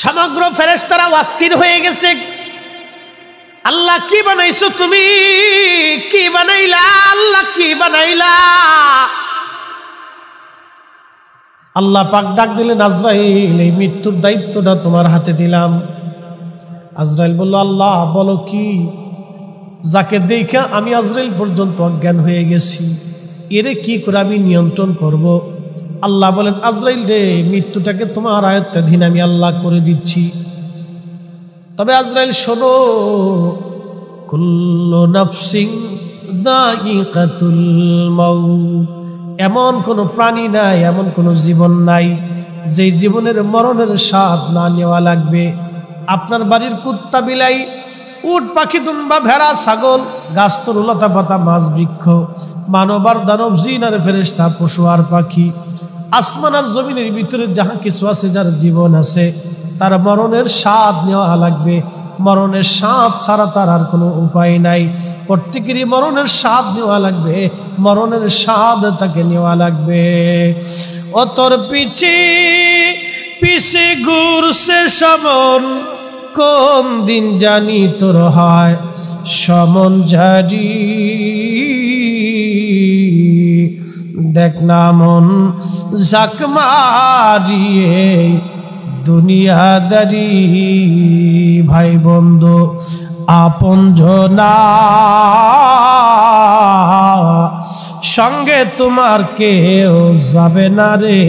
সমগ্র ফেরেশতারা অস্থির হয়ে গেছে। আল্লাহ কি বানাইছো, তুমি কি বানাইলা, আল্লাহ কি বানাইলা? আল্লাহ পাক ডাক দিলেন, আজরাইল, এই মৃত্যুর দায়িত্বটা তোমার হাতে দিলাম। আজরাইল বলল, আল্লাহ বলো কি? যাকে দেখে আমি আজরাইল পর্যন্ত অজ্ঞান হয়ে গেছি, এরে কি করে আমি নিয়ন্ত্রণ করব? আল্লাহ বলেন, আজরাইল রে, মৃত্যুটাকে তোমার আয়ত্তাধীন আমি আল্লাহ করে দিচ্ছি। তবে আজরাইল শোনো, কুল্লু নাফসিন যায়িকাতুল মাউত, এমন কোনো প্রাণী নাই, এমন কোনো জীবন নাই যে জীবনের মরণের স্বাদ না নেওয়া লাগবে। আপনার বাড়ির কুত্তা বিলাই, উট পাখি, দুম্বা, ভেড়া, ছাগল, গাছতরুলতা পাতা, মাছ বৃক্ষ, মানব আর দানব, জিন আর ফেরেশতা, পশু আর পাখি, আসমান আর জমিনের ভিতরে যাহা কিছু আছে, যার জীবন আছে, তার মরণের স্বাদ নেওয়া লাগবে। মরণের স্বাদ ছাড়া তার আর কোনো উপায় নাই। প্রত্যেকেরই মরণের স্বাদ নেওয়া লাগবে, মরণের স্বাদ তাকে নেওয়া লাগবে। ও তোর পিছে পিছে ঘুরছে সমন, কোন দিন জানি তোর হয় সমন জারি। দেখ না মন জাক মারিয়ে দুনিয়াদারি, ভাই বন্ধু আপন জনা, সঙ্গে তোমার কেউ যাবে না রে।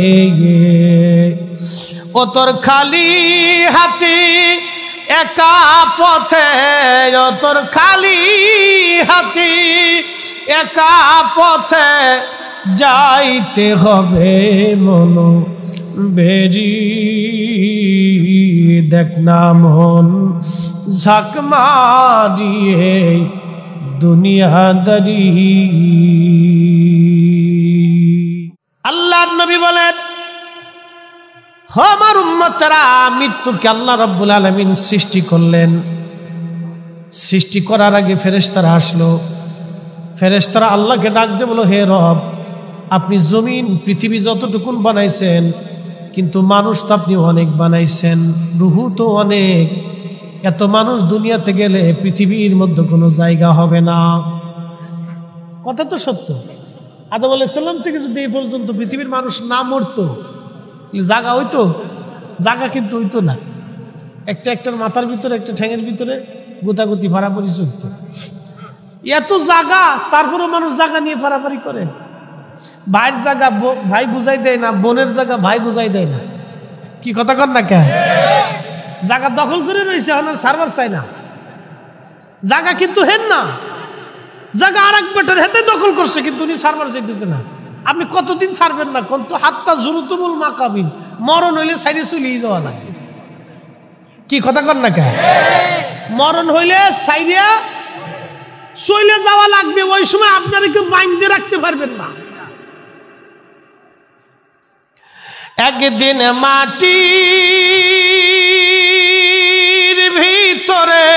ও তোর খালি হাতি একা পথে, ও তোর খালি হাতি একা পথে, যাইতে হবে মন বেরি। দেখ না মন ঝাঁক মারিয়ে দুনিয়াদারি। আল্লাহর নবী বলেন, আমার উম্মতেরা, মৃত্যুকে আল্লাহ রাব্বুল আলামিন সৃষ্টি করলেন। সৃষ্টি করার আগে ফেরেশতারা আসলো। ফেরেশতারা আল্লাহকে ডাক দিয়ে বলো, হে রব, আপনি জমিন পৃথিবী যতটুকুন বানাইছেন, কিন্তু মানুষ তো আপনি অনেক বানাইছেন, রুহু তো অনেক। এত মানুষ দুনিয়াতে গেলে পৃথিবীর মধ্যে কোনো জায়গা হবে না। কথা তো সত্য। আদম আলাইহিস সালাম থেকে যদি এই পর্যন্ত পৃথিবীর মানুষ না মরতো, জায়গা হইতো? জায়গা কিন্তু হইতো না। একটার মাথার ভিতরে, একটা ঠ্যাঙের ভিতরে গোতাগুতি ফাড়াফাড়ি চলতো। এত জায়গা, তারপরে মানুষ জায়গা নিয়ে ফাড়াফাড়ি করে। ভাইয়ের জায়গা ভাই বুঝাই দেয় না, বোনের জায়গা ভাই বুঝাই দেয় না। কি কথা কর না কে? জায়গা দখল করে রয়েছে, সার্ভার চাই না। জায়গা কিন্তু হেন না, জায়গা আর এক বেটার হেতে দখল করছে, কিন্তু উনি সার্ভার চাইতেছে না। আপনি কতদিন ছাড়বেন না? কোন তো হাতটা জুরুতুমুল মাকাবিন, মরণ হইলে সাইডে চলিয়ে যাওয়া লাগে। কি কথা কর না কে? মরণ হইলে সাইডে চলে যাওয়া লাগবে। ওই সময় আপনারা কেউ বাইন্ধে রাখতে পারবেন না। একদিন মাটির ভিতরে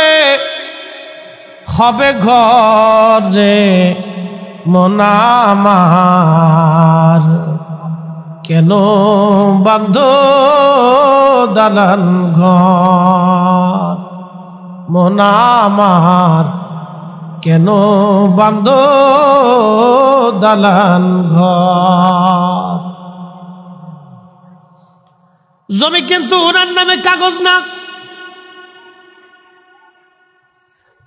হবে ঘরে মন আমার, কেন বান্ধ দালান ঘর? মন আমার, কেন বান্ধ দালান ঘর? জমি কিন্তু ওনার নামে কাগজ না।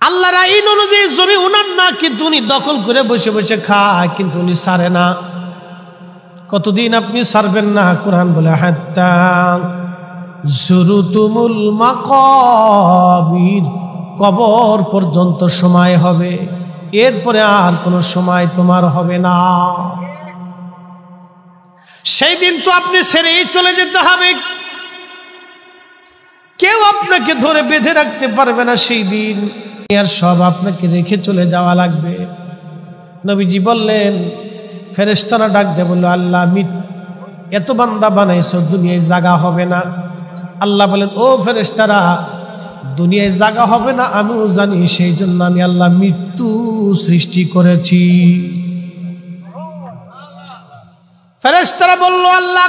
আল্লাহর আইন অনুযায়ী জমি ওনার না, কিন্তু উনি দখল করে বসে বসে খায়, কিন্তু উনি ছাড়ে না। কতদিন আপনি ছাড়বেন না? কোরআন বলে, হাত্তা যুরতুমুল মাকাবির, কবর পর্যন্ত সময় হবে, এরপরে আর কোনো সময় তোমার হবে না। সেই দিন তো আপনি ছেড়েই চলে যেতে হবে, কেউ আপনাকে ধরে বেঁধে রাখতে পারবে না। সেই দিন আর সব আপনাকে রেখে চলে যাওয়া লাগবে। নবীজি বললেন, ফেরেশতারা ডাক দিয়ে বলল, আল্লাহ, এত বান্দা বানাইছো, দুনিয়ায় জায়গা হবে না। আল্লাহ বলেন, ও ফেরেশতারা, দুনিয়ায় জায়গা হবে না আমিও জানি, সেই জন্য আমি আল্লাহ মৃত্যু সৃষ্টি করেছি। ফেরেশতারা বলল, আল্লাহ,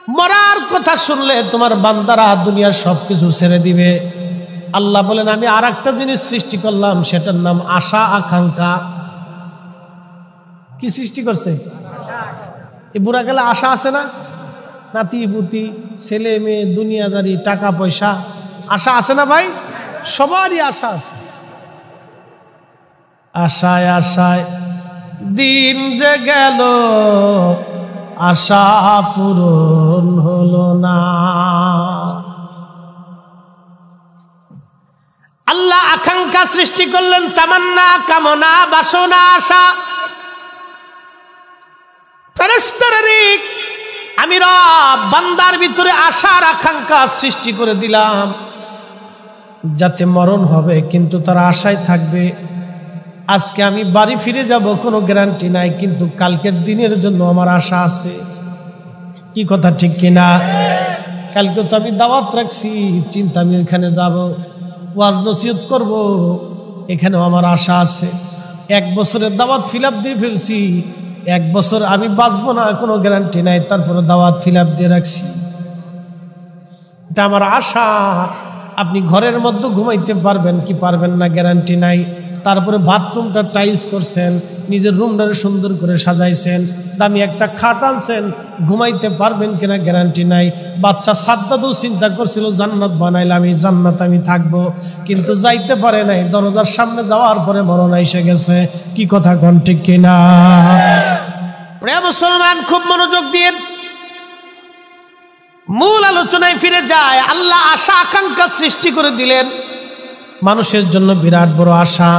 মরার কথা শুনলে তোমার বান্দারা দুনিয়ার সবকিছু ছেড়ে দিবে। আল্লাহ বলেন আমি আর একটা জিনিস সৃষ্টি করলাম, সেটার নাম আশা আকাঙ্ক্ষা। কি সৃষ্টি করছে? এই বুড়া গেলে আশা আছে না? নাতি পুতি, ছেলে মেয়ে, দুনিয়াদারি, টাকা পয়সা, আশা আছে না ভাই? সবারই আশা আছে। আশায় আশায় দিন যে গেল, আশা পূরণ হলো না। আল্লাহ আকাঙ্ক্ষা সৃষ্টি করলেন, তামান্না, কামনা, বাসনা, আশা। ফেরেশতারা আমি রব বান্দার ভিতরে আশার আকাঙ্ক্ষা সৃষ্টি করে দিলাম, যাতে মরণ হবে কিন্তু তারা আশায় থাকবে। আজকে আমি বাড়ি ফিরে যাব কোনো গ্যারান্টি নাই, কিন্তু কালকের দিনের জন্য আমার আশা আছে। কি কথা ঠিক কিনা? কালকে তো আমি দাওয়াত রাখছি, চিন্তা আমি ওইখানে যাব, ওয়াজ নসিহত করব, এখানেও আমার আশা আছে। 1 বছরের দাওয়াত ফিল আপ দিয়ে ফেলছি, 1 বছর আমি বাঁচবো না কোনো গ্যারান্টি নাই, তারপরে দাওয়াত ফিল আপ দিয়ে রাখছি। এটা আমার আশা। আপনি ঘরের মধ্যে ঘুমাইতে পারবেন কি পারবেন না গ্যারান্টি নাই। তারপরে বাথরুমটা টাইলস করছেন, নিজের রুমটারে সুন্দর করে সাজাইছেন, দামি একটা খাট আনছেন, ঘুমাইতে পারবেন কিনা গ্যারান্টি নাই। বাচ্চা সাদ্দাদও চিন্তা করছিল জান্নাত বানাইলে আমি জান্নাত আমি থাকবো, কিন্তু যাইতে পারে নাই। দরজার সামনে যাওয়ার পরে মরণ এসে গেছে। কি কথা কোন ঠিক কিনা? প্রিয় মুসলমান, খুব মনোযোগ দিয়ে মূল আলোচনায় ফিরে যায়। আল্লাহ আশা আকাঙ্ক্ষা সৃষ্টি করে দিলেন মানুষের জন্য, বিরাট বড় আশা।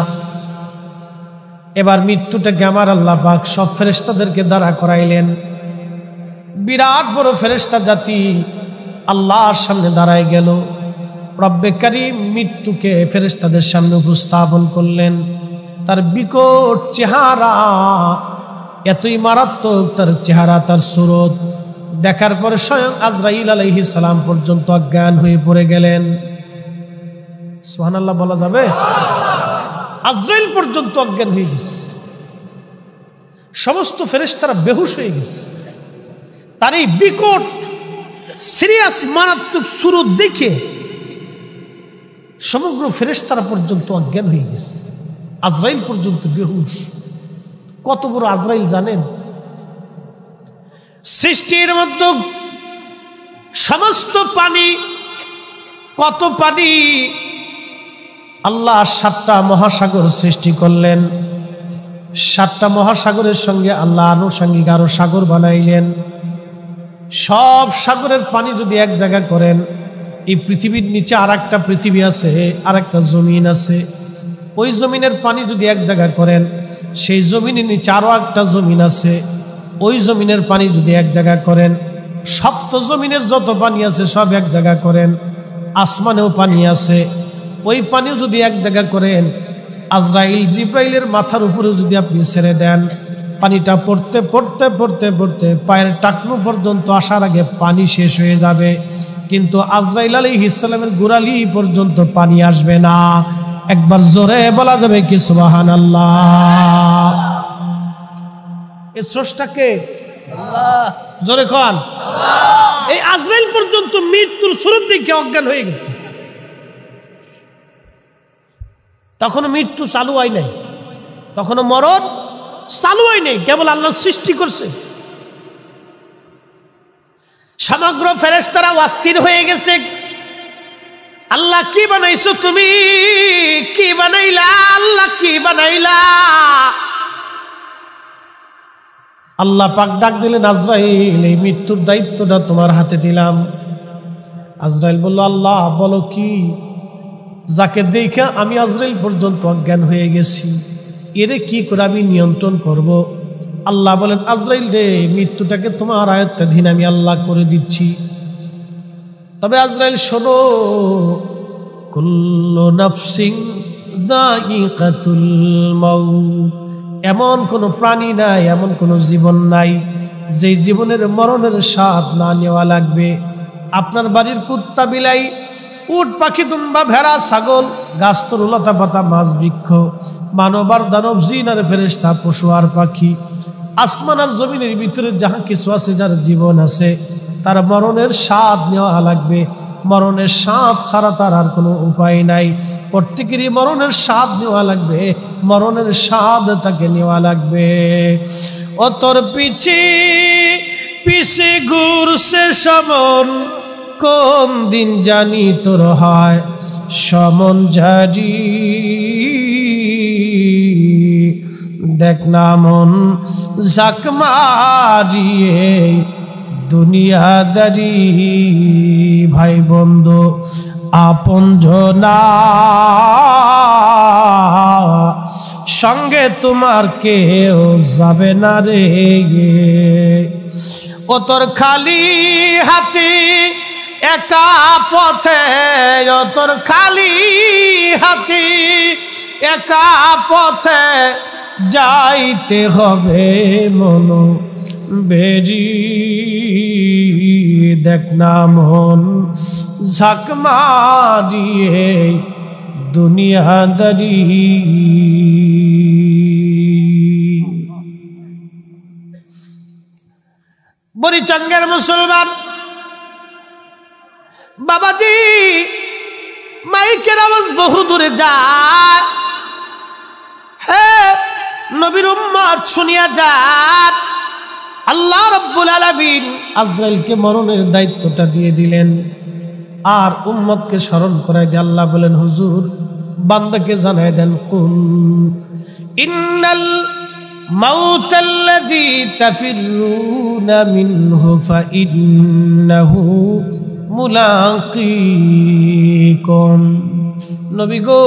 এবার মৃত্যুটাকে আমার আল্লাহ পাক সব ফেরেশতাদেরকে দাঁড়া করাইলেন। বিরাট বড় ফেরেশতা জাতি আল্লাহর সামনে দাঁড়ায় গেল। রব্বে কারীম মৃত্যুকে ফেরেশতাদের সামনে উপস্থাপন করলেন। তার বিকট চেহারা এতই মারাত্মক, তার চেহারা, তার সুরত দেখার পরে স্বয়ং আজরাইল আলাইহিস সালাম পর্যন্ত অজ্ঞান হয়ে পড়ে গেলেন। সুবহানাল্লাহ বলা যাবে? আজরাইল পর্যন্ত অজ্ঞান হয়ে গেছে, সমস্ত ফেরেশতারা বেহুশ হয়ে গেছে। তার এই বিকট সিরিয়াস মারাত্মক সুরত দেখে সমগ্র ফেরেশতারা পর্যন্ত অজ্ঞান হয়ে গেছে, আজরাইল পর্যন্ত বেহুশ। কত বড় আজরাইল জানেন? সৃষ্টির মধ্যে সমস্ত পানি, কত পানি! আল্লাহ 7টা মহাসাগর সৃষ্টি করলেন। 7টা মহাসাগরের সঙ্গে আল্লাহ আনুষঙ্গিক আরো সাগর বানাইলেন। সব সাগরের পানি যদি এক জায়গা করেন, এই পৃথিবীর নিচে আর একটা পৃথিবী আছে, আর একটা জমিন আছে। ওই জমিনের পানি যদি এক জায়গা করেন, সেই জমিনের নিচে আরো একটা জমিন আছে। ওই জমিনের পানি যদি এক জায়গা করেন, সপ্ত জমিনের যত পানি আছে সব এক জায়গা করেন। আসমানেও পানি আছে, ওই পানিও যদি এক জায়গা করেন, আজরাইল জিব্রাইলের মাথার উপরে যদি আপনি ছেড়ে দেন, পানিটা পড়তে পড়তে পড়তে পড়তে পায়ের টাকনু পর্যন্ত আসার আগে পানি শেষ হয়ে যাবে, কিন্তু আজরাইল আলাইহিস সালামের গোড়ালি পর্যন্ত পানি আসবে না। একবার জোরে বলা যাবে কি সুবহানাল্লাহ? এই স্রষ্টাকে আল্লাহ, জোরে কোন আল্লাহ। এই আজরাইল পর্যন্ত মৃত্যুর সুরত দেখে অজ্ঞান হয়ে গেছে। তখনও মৃত্যু চালু হয় নাই, তখনও মরণ চালু হয় নাই, কেবল আল্লাহ সৃষ্টি করছে। সমগ্র ফেরেশতারা অস্থির হয়ে গেছে। আল্লাহ কি বানাইছো তুমি? কি বানাইলা? আল্লাহ কি বানাইলা? আল্লাহ পাক ডাক দিলেন, আজরাইল এই মৃত্যুর দায়িত্বটা তোমার হাতে দিলাম। আজরাইল বলল, আল্লাহ বলো কি? যাকে দেখে আমি আজরাইল পর্যন্ত অজ্ঞান হয়ে গেছি, এরে কি করে আমি নিয়ন্ত্রণ করব? আল্লাহ বলেন, আজরাইল রে, মৃত্যুটাকে তোমার আয়ত্তাধীন আমি আল্লাহ করে দিচ্ছি। তবে আজরাইল শোনো, কুল্লু নাফসিন যায়িকাতুল মাউত, এমন কোনো প্রাণী নাই, এমন কোনো জীবন নাই যে জীবনের মরণের স্বাদ না নেওয়া লাগবে। আপনার বাড়ির কুত্তা বিলাই, উট পাখি, দুম্বা, ভেড়া, ছাগল, গাছতরু, লতা পাতা, মাছ, বৃক্ষ, মানব আর দানব, জিন আর ফেরেশতা, পশু আর পাখি, আসমান আর জমিনের ভিতরে যাহা কিছু আছে, যার জীবন আছে, তার মরণের স্বাদ নেওয়া লাগবে। মরণের স্বাদ ছাড়া তার আর কোনো উপায় নাই। প্রত্যেকেরই মরণের স্বাদ নেওয়া লাগবে, মরণের স্বাদ তাকে নেওয়া লাগবে। ও তোর পিছে পিছে ঘুরছে সমন, কোন দিন জানি তোর হয় সমন জারি। দেখ না মন ঝাঁক মারিয়ে দুনিয়াদারি, ভাই বন্ধু আপন জনা সঙ্গে তোমার কেউ যাবে না রে। ও তোর খালি হাতে একা পথে, ও তোর খালি হাতে একা পথে যাইতে হবে মন বেরি। দেখ না মন ঝাঁক মারিয়ে দুনিয়াদারি। বরিচঙ্গের মুসলমান বাবাজি, মাইকের আওয়াজ বহু দূরে যায়। হ্যাঁ, নবীর উম্মত শুনিয়া যান। আল্লাহ রাব্বুল আলামিন আজরাইলকে মরণের দায়িত্বটা দিয়ে দিলেন, আর উম্মতকে স্মরণ করাই দিয়ে আল্লাহ বলেন, হুজুর বান্দাকে জানাই দেন, কুল ইন্নাল মাউতাল্লাযী তাফিরুনা মিনহু ফাইন্নাহু মুলাকিকুম। নবী গো,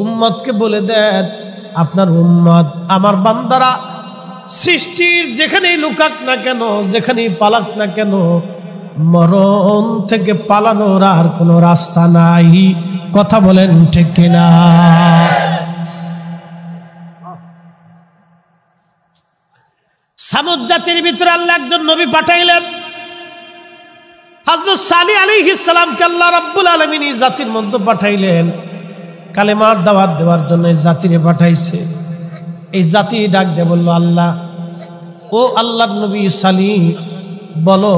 উম্মতকে বলে দেন, আপনার উম্মত আমার বান্দারা সৃষ্টির যেখানেই লুকাক না কেন, যেখানেই পালাক না কেন, মরণ থেকে পালানোর আর কোনো রাস্তা নাই। কথা বলেন ঠিক কিনা? সামুদ জাতির ভিতরে আল্লাহ একজন নবী পাঠাইলেন, হযরত সালেহ আলাইহিস সালামকে আল্লাহ রাব্বুল আলামিন এই জাতির মধ্যে পাঠাইলেন। কালেমার দাওয়াত দেওয়ার জন্য এই জাতিরে পাঠাইছে। এই জাতি ডাক দিয়ে বলল, আল্লাহ, ও আল্লাহর নবী সালেহ, বলো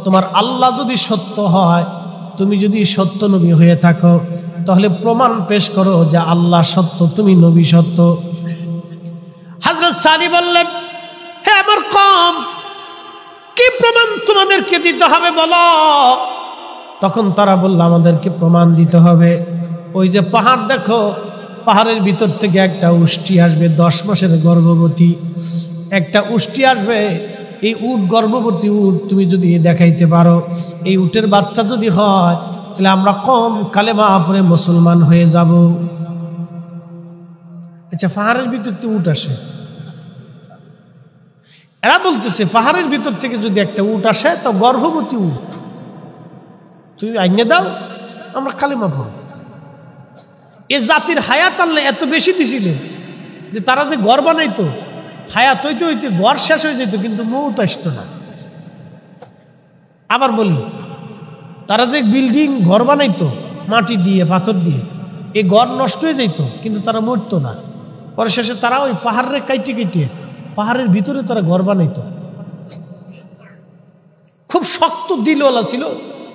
তোমার আল্লাহ যদি সত্য হয়, তুমি যদি সত্য নবী হয়ে থাকো, তাহলে প্রমাণ পেশ করো যে আল্লাহ সত্য, তুমি নবী সত্য। হযরত সালেহ বললেন, হে আমার কওম, কি প্রমাণ তোমাদেরকে দিতে হবে বলো। তখন তারা বলল, আমাদেরকে প্রমাণ দিতে হবে, ওই যে পাহাড় দেখো, পাহাড়ের ভিতর থেকে একটা উষ্টি আসবে, 10 মাসের গর্ভবতী একটা উষ্টি আসবে। এই উট গর্ভবতী উট তুমি যদি দেখাইতে পারো, এই উটের বাচ্চা যদি হয়, তাহলে আমরা কম কালেমা পড়ে মুসলমান হয়ে যাব। আচ্ছা, পাহাড়ের ভিতর তো উট আসে, এরা বলতেছে পাহাড়ের ভিতর থেকে যদি একটা উট আসে, তো গর্ভবতী উট তুমি আইনে দাও, আমরা কালেমা পড়ব। এ জাতির হায়াত আল্লাহ এত বেশি দিছিলেন যে তারা যে ঘর বানাইতো, হায়াত হইতে হইতে ঘর শেষ হয়ে যেত, কিন্তু মৌত আসতো না। আবার বলি, তারা যে বিল্ডিং ঘর বানাইতো মাটি দিয়ে পাথর দিয়ে, এই ঘর নষ্ট হয়ে যেত, কিন্তু তারা মরতো না। পরে শেষে তারা ওই পাহাড়ের কাইটে কেটে পাহাড়ের ভিতরে তারা ঘর বানাইতো। খুব শক্ত দিলওয়ালা ছিল,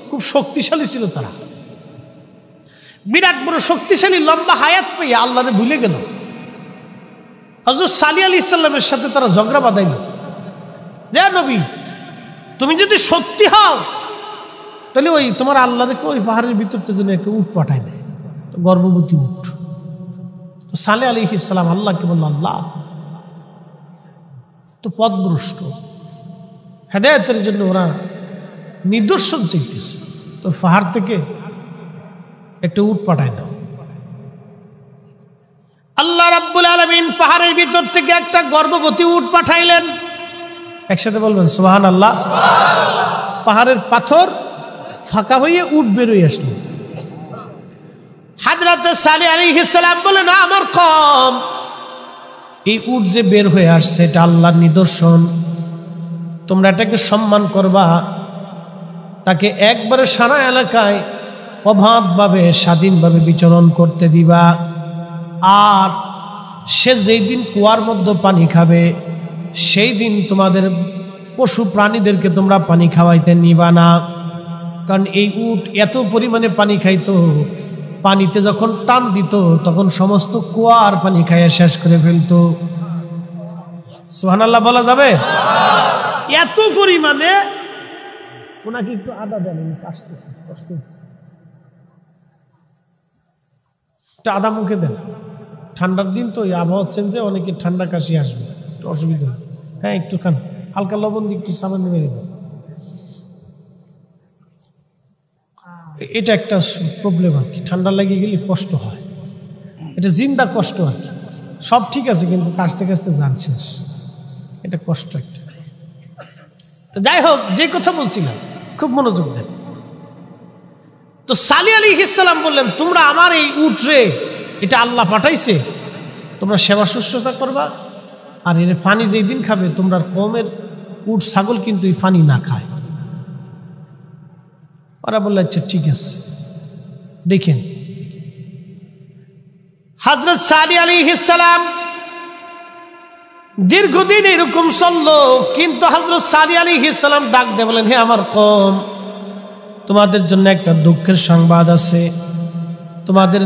খুব শক্তিশালী ছিল তারা। বিরাট বড় শক্তিশালী লম্বা হায়াত পেয়ে আল্লাহরে ভুলে গেল। হযরত সালেহ আলাইহিস সালামের সাথে তারা ঝগড়া বাঁধাইল, যে নবী, তুমি যদি সত্যি হও, তাহলে ওই তোমার আল্লাহকে ওই পাহাড়ের ভিতর থেকে একটা উট পাঠাই দেয়, গর্ভবতী উট। তো সালেহ আলাইহিস সালাম আল্লাহকে বলল, আল্লাহ তো পথভ্রষ্ট, হেদায়েতের জন্য ওরা নিদর্শন চাইতেছে, তো পাহাড় থেকে একটা উট পাঠাই দাও। আল্লাহ রাব্বুল আলামিন পাহাড়ের ভিতর থেকে একটা গর্ভবতী উট পাঠাইলেন। একসাথে বলবেন সুবহানাল্লাহ। পাহাড়ের পাথর ফাঁকা হয়ে উট বেরোয় আসলো। হযরত সালেহ আলাইহিস সালাম বলেন, আমার কওম, এই উট যে বের হয়ে আসছে এটা আল্লাহর নিদর্শন, তোমরা এটাকে সম্মান করবা, তাকে একবারে সারা এলাকায় অবাধভাবে স্বাধীনভাবে বিচরণ করতে দিবা। আর সে যেই দিন কুয়ার মধ্যে পানি খাবে, সেই দিন তোমাদের পশু প্রাণীদেরকে তোমরা পানি খাওয়াইতে নিবা না, কারণ এই উট এত পরিমাণে পানি খাইতো, পানিতে যখন টান দিত তখন সমস্ত কুয়ার পানি খাইয়ে শেষ করে ফেলতো। সুবহানাল্লাহ বলা যাবে? এত পরিমাণে। ওনাকে একটু আদা দেন, কাশতেছে, কষ্ট হচ্ছে, একটু আদা মুখে দেন। ঠান্ডার দিন তো, আবহাওয়া চেঞ্জে অনেকে ঠান্ডা কাশি আসবে, একটু অসুবিধা। হ্যাঁ একটু খান, হালকা লবণ দিয়ে একটু সামান্য মেরে দেন। এটা একটা প্রবলেম আর কি, ঠান্ডা লেগে গেলে কষ্ট হয়, এটা জিন্দা কষ্ট আর কি। সব ঠিক আছে কিন্তু কাশতে কাশতে যান শেষ, এটা কষ্ট একটা। তো যাই হোক, যে কথা বলছিলাম খুব মনোযোগ দেন। তো সালি আলাইহিস সালাম বললেন, তোমরা আমার এই উট রে, এটা আল্লাহ পাঠাইছে, তোমরা সেবা শুশ্রূষা করবা, আর এর পানি যেই দিন খাবে তোমরা কওমের উট ছাগল কিন্তু এই পানি না খায়। ওরা বললো আচ্ছা ঠিক আছে। দেখেন হযরত সালি আলাইহিস সালাম দীর্ঘদিন এরকম চললো, কিন্তু হযরত সালি আলাইহিস সালাম ডাক দিয়ে বলেন, হে আমার কওম, তোমাদের জন্য একটা দুঃখের সংবাদ আছে। তোমাদের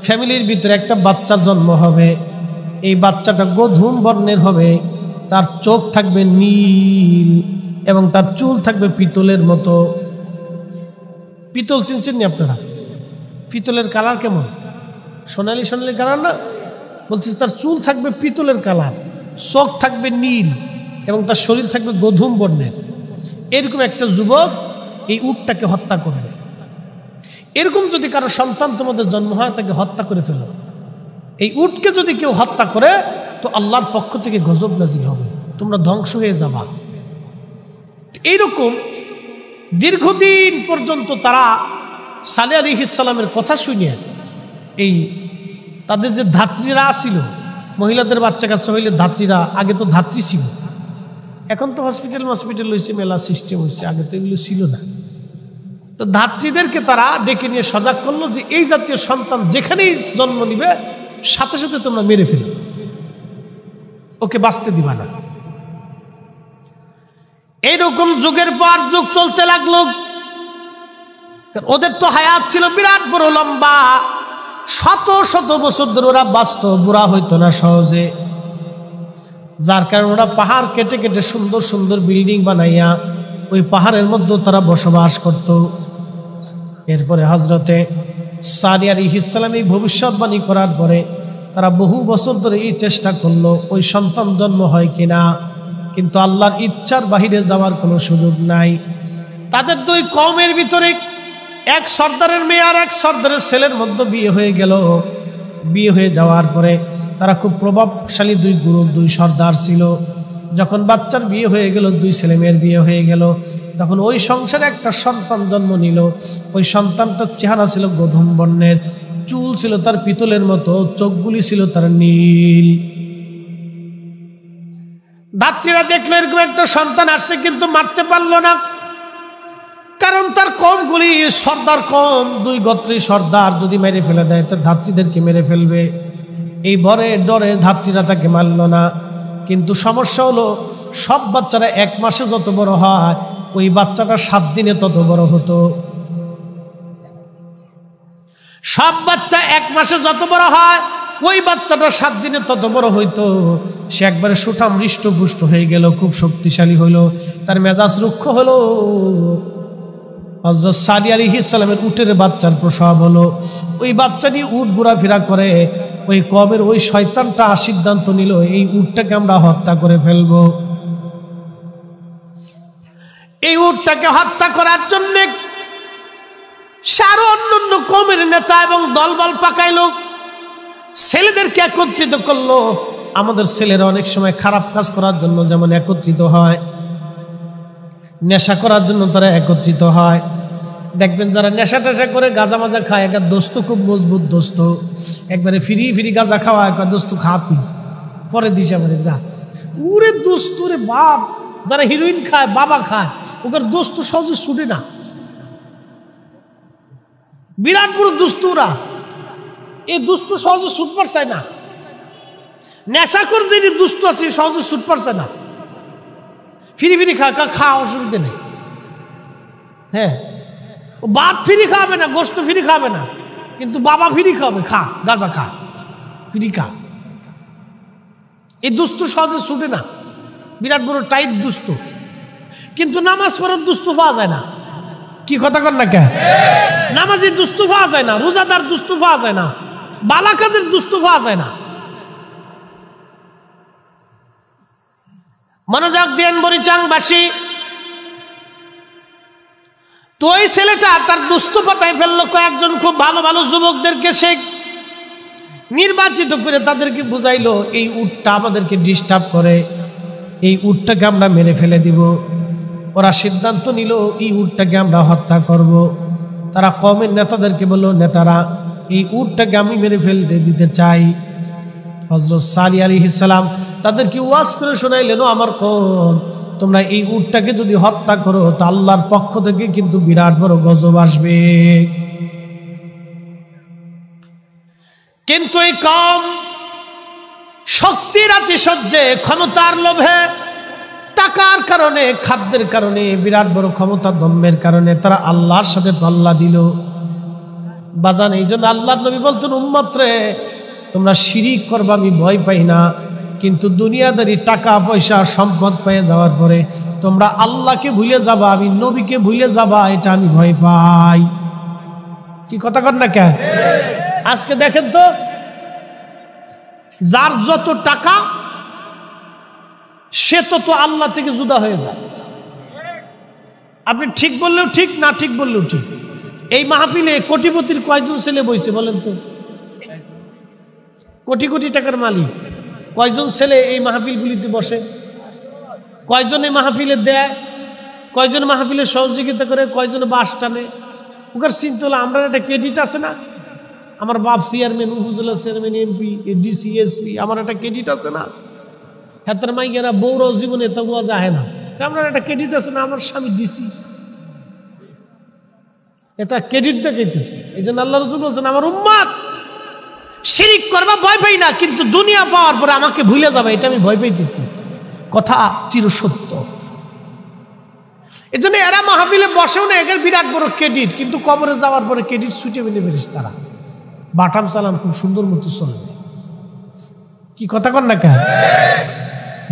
ফ্যামিলির ভিতরে একটা বাচ্চা জন্ম হবে, এই বাচ্চাটা গোধূম বর্ণের হবে, তার চোখ থাকবে নীল এবং তার চুল থাকবে পিতলের মতো। পিতল চিনছেন নি আপনারা? পিতলের কালার কেমন? সোনালি সোনালি কালার না? বলছি তার চুল থাকবে পিতলের কালার, চোখ থাকবে নীল এবং তার শরীর থাকবে গোধূম বর্ণের। এরকম একটা যুবক এই উটটাকে হত্যা করবে। এরকম যদি কারো সন্তান তোমাদের জন্ম হয়, তাকে হত্যা করে ফেলো। এই উটকে যদি কেউ হত্যা করে তো আল্লাহর পক্ষ থেকে গজব নাজিল হবে, তোমরা ধ্বংস হয়ে যাবা। এইরকম দীর্ঘদিন পর্যন্ত তারা সালেহ আলাইহিস সালামের কথা শুনে, এই তাদের যে ধাত্রীরা ছিল, মহিলাদের বাচ্চা কাচ্চা হইলে ধাত্রীরা, আগে তো ধাত্রী ছিল, এখন তো হসপিটাল হয়েছে, মেলা সিস্টেম হয়েছে, আগে তো এগুলো ছিল না। তো ধাত্রীদেরকে তারা ডেকে নিয়ে সজাগ করলো যে এই জাতীয় সন্তান যেখানেই জন্ম নিবে সাথে সাথে তোমরা মেরে ফেলবে, ওকে বাঁচতে দিবা না। এইরকম যুগের পর যুগ চলতে লাগলো। ওদের তো হায়াত ছিল বিরাট বড় লম্বা, শত শত বছর ধরে ওরা বাঁচত, বুড়া হইতো না সহজে। যার কারণে ওরা পাহাড় কেটে কেটে সুন্দর সুন্দর বিল্ডিং বানাইয়া ওই পাহাড়ের মধ্যে তারা বসবাস করত। এরপরে হযরতে সালি আলাইহিস সালাম এই ভবিষ্যৎবাণী করার পরে তারা বহু বছর ধরে এই চেষ্টা করলো ওই সন্তান জন্ম হয় কিনা, কিন্তু আল্লাহর ইচ্ছার বাহিরে যাওয়ার কোনো সুযোগ নাই। তাদের দুই কওমের ভিতরে এক সর্দারের মেয়ে আর এক সর্দারের ছেলের মধ্যে বিয়ে হয়ে গেল। বিয়ে হয়ে যাওয়ার পরে তারা খুব প্রভাবশালী দুই গ্রুপ, দুই সর্দার ছিল। যখন বাচ্চার বিয়ে হয়ে গেল, দুই ছেলে মেয়ের বিয়ে হয়ে গেল, তখন ওই সংসারে একটা সন্তান জন্ম নিল। ওই সন্তানটার চেহারা ছিল গোধূম বর্ণের, চুল ছিল তার পিতলের মতো, চোখগুলি ছিল তার নীল। ধাত্রীরা দেখলো এরকম একটা সন্তান আসছে, কিন্তু মারতে পারলো না, কারণ তার কমগুলি সর্দার কম, দুই গোত্রী সর্দার, যদি মেরে ফেলে দেয় তার ধাত্রীদেরকে মেরে ফেলবে। এই ভয়ে ডরে ধাত্রীরা তাকে মারল না। কিন্তু সমস্যা হলো সব বাচ্চারা এক মাসে যত বড় হয়, ওই বাচ্চাটা 7 দিনে তত বড় হতো। সব বাচ্চা এক মাসে যত বড় হয়, ওই বাচ্চাটা 7 দিনে তত বড় হইতো। সে একবারে সুঠাম হৃষ্টপুষ্ট হয়ে গেল, খুব শক্তিশালী হইল, তার মেজাজ রুক্ষ হলো। হযরত সালি আলাইহিস সালামের উটের বাচ্চার প্রসব হলো। ওই বাচ্চা নিয়ে উট ঘোরাফেরা করে। ওই কওমের ওই শয়তানটা সিদ্ধান্ত নিল এই উটটাকে আমরা হত্যা করে ফেলব। এই উটটাকে হত্যা করার জন্য সারা অন্যান্য কওমের নেতা এবং দলবল পাকাইলো, ছেলেদেরকে একত্রিত করলো। আমাদের ছেলেরা অনেক সময় খারাপ কাজ করার জন্য যেমন একত্রিত হয়, নেশা করার জন্য তারা একত্রিত হয়। দেখবেন যারা নেশা টেশা করে গাঁজা মাজা খায়, একটা দোস্ত খুব মজবুত দোস্ত, একবারে ফিরি ফিরি গাঁজা খাওয়া, একটা দোস্ত খা তুই পরে দিশা মানে যা উরে দোস্ত রে বাপ। যারা হিরোইন খায়, বাবা খায়, ওদের দোস্ত সহজে ছুটে না, বিরাট বড় দুস্থ ওরা। এই দুস্থ সহজে ছুট পারছে না। নেশাকর যিনি দুস্থ আছে সহজে ছুট পারছে না। ফিরি ফিরি খা, অসুবিধা নেই। হ্যাঁ, ও বাপ ফিরি খাবে না, গোস্ত ফিরি খাবে না, কিন্তু বাবা ফিরি খাবে, খা গাঁজা খা, ফিরি খা। এই দুস্তু সহজে ছুটে না, বিরাট বড় টাইট দুস্তু। কিন্তু নামাজ পড়ার দুস্তু পাওয়া যায় না। কি কথা কর না কে? নামাজি দুস্তু পাওয়া যায় না, রোজাদার দুস্তু পাওয়া যায় না, বালাকাদের দুস্তু পাওয়া যায় না। মনোযোগ দেন বরিচাংবাসী। তো ওই ছেলেটা তার দুস্তু পাতায় ফেললো, কয়েকজন খুব ভালো ভালো যুবকদেরকে সে নির্বাচিত করে তাদেরকে বুঝাইলো, এই উটটা আমাদেরকে ডিস্টার্ব করে, এই উটটাকে আমরা মেরে ফেলে দিব। ওরা সিদ্ধান্ত নিল এই উটটাকে আমরা হত্যা করব। তারা কওমের নেতাদেরকে বলল, নেতারা এই উটটাকে আমি মেরে ফেলতে দিতে চাই। হযরত সালেহ আলাইহিস সালাম তাদেরকে ওয়াজ করে শোনাইলেন, আমার কওম, তোমরা এই উটটাকে যদি হত্যা করো তো আল্লাহর পক্ষ থেকে কিন্তু বিরাট বড় গজব আসবে। কিন্তু এই কওম শক্তির আতিশয্যে, ক্ষমতার লোভে, টাকার কারণে, খাদ্যের কারণে, বিরাট বড় ক্ষমতা দম্ভের কারণে তারা আল্লাহর সাথে পাল্লা দিল। বাজান, এই জন্য আল্লাহর নবী বলতেন, উম্মত রে, তোমরা শিরিক করবা আমি ভয় পাই না, কিন্তু দুনিয়াদারি টাকা পয়সা সম্পদ পেয়ে যাওয়ার পরে তোমরা আল্লাহকে ভুলে যাবা, আমি নবীকে ভুলে যাবা, এটা আমি ভয় পাই। কি কথা কর না কেন? আজকে দেখেন তো, যার যত টাকা সে তত আল্লাহ থেকে জুদা হয়ে যায়। আপনি ঠিক বললেও ঠিক, না ঠিক বললেও ঠিক। এই মাহফিলে কোটিপতির কয়জন ছেলে বইছে বলেন তো? কোটি কোটি টাকার মালিক কয়জন ছেলে এই মাহফিলগুলিতে বসে? কয়জন এই মাহফিলে দেয়? কয়জন মাহফিলে সহযোগিতা করে? কয়জন বাস টানে? ওখানে চিন্তা হলো, আমরা একটা ক্রেডিট আছে না, আমার বাপ চেয়ারম্যান, উপজেলা চেয়ারম্যান, এমপি, ডিসি, এসপি, আমার একটা ক্রেডিট আছে না। হাতের মাইয়েরা বউরাও জীবনে তবুয়া যায় না, আমরা একটা ক্রেডিট আছে না, আমার স্বামী ডিসি, এটা ক্রেডিট দেখাইতেছে। এই জন্য আল্লাহ রাসূল বলছেন, আমার উম্মত শিরিক করবা ভয় পাই না, কিন্তু দুনিয়া পাওয়ার পরে আমাকে ভুলে যাবে, এটা আমি ভয় পাইতেছি। কথা চিরসত্য। এই জন্য এরা মাহফিলে বসেও না, এদের বিরাট বড় ক্রেডিট, কিন্তু কবরে যাওয়ার পরে ক্রেডিট ছুটে বেঁধে ফেলিস তারা। বাটাম চালান খুব সুন্দর মতো চলবে। কি কথা কর না কেন?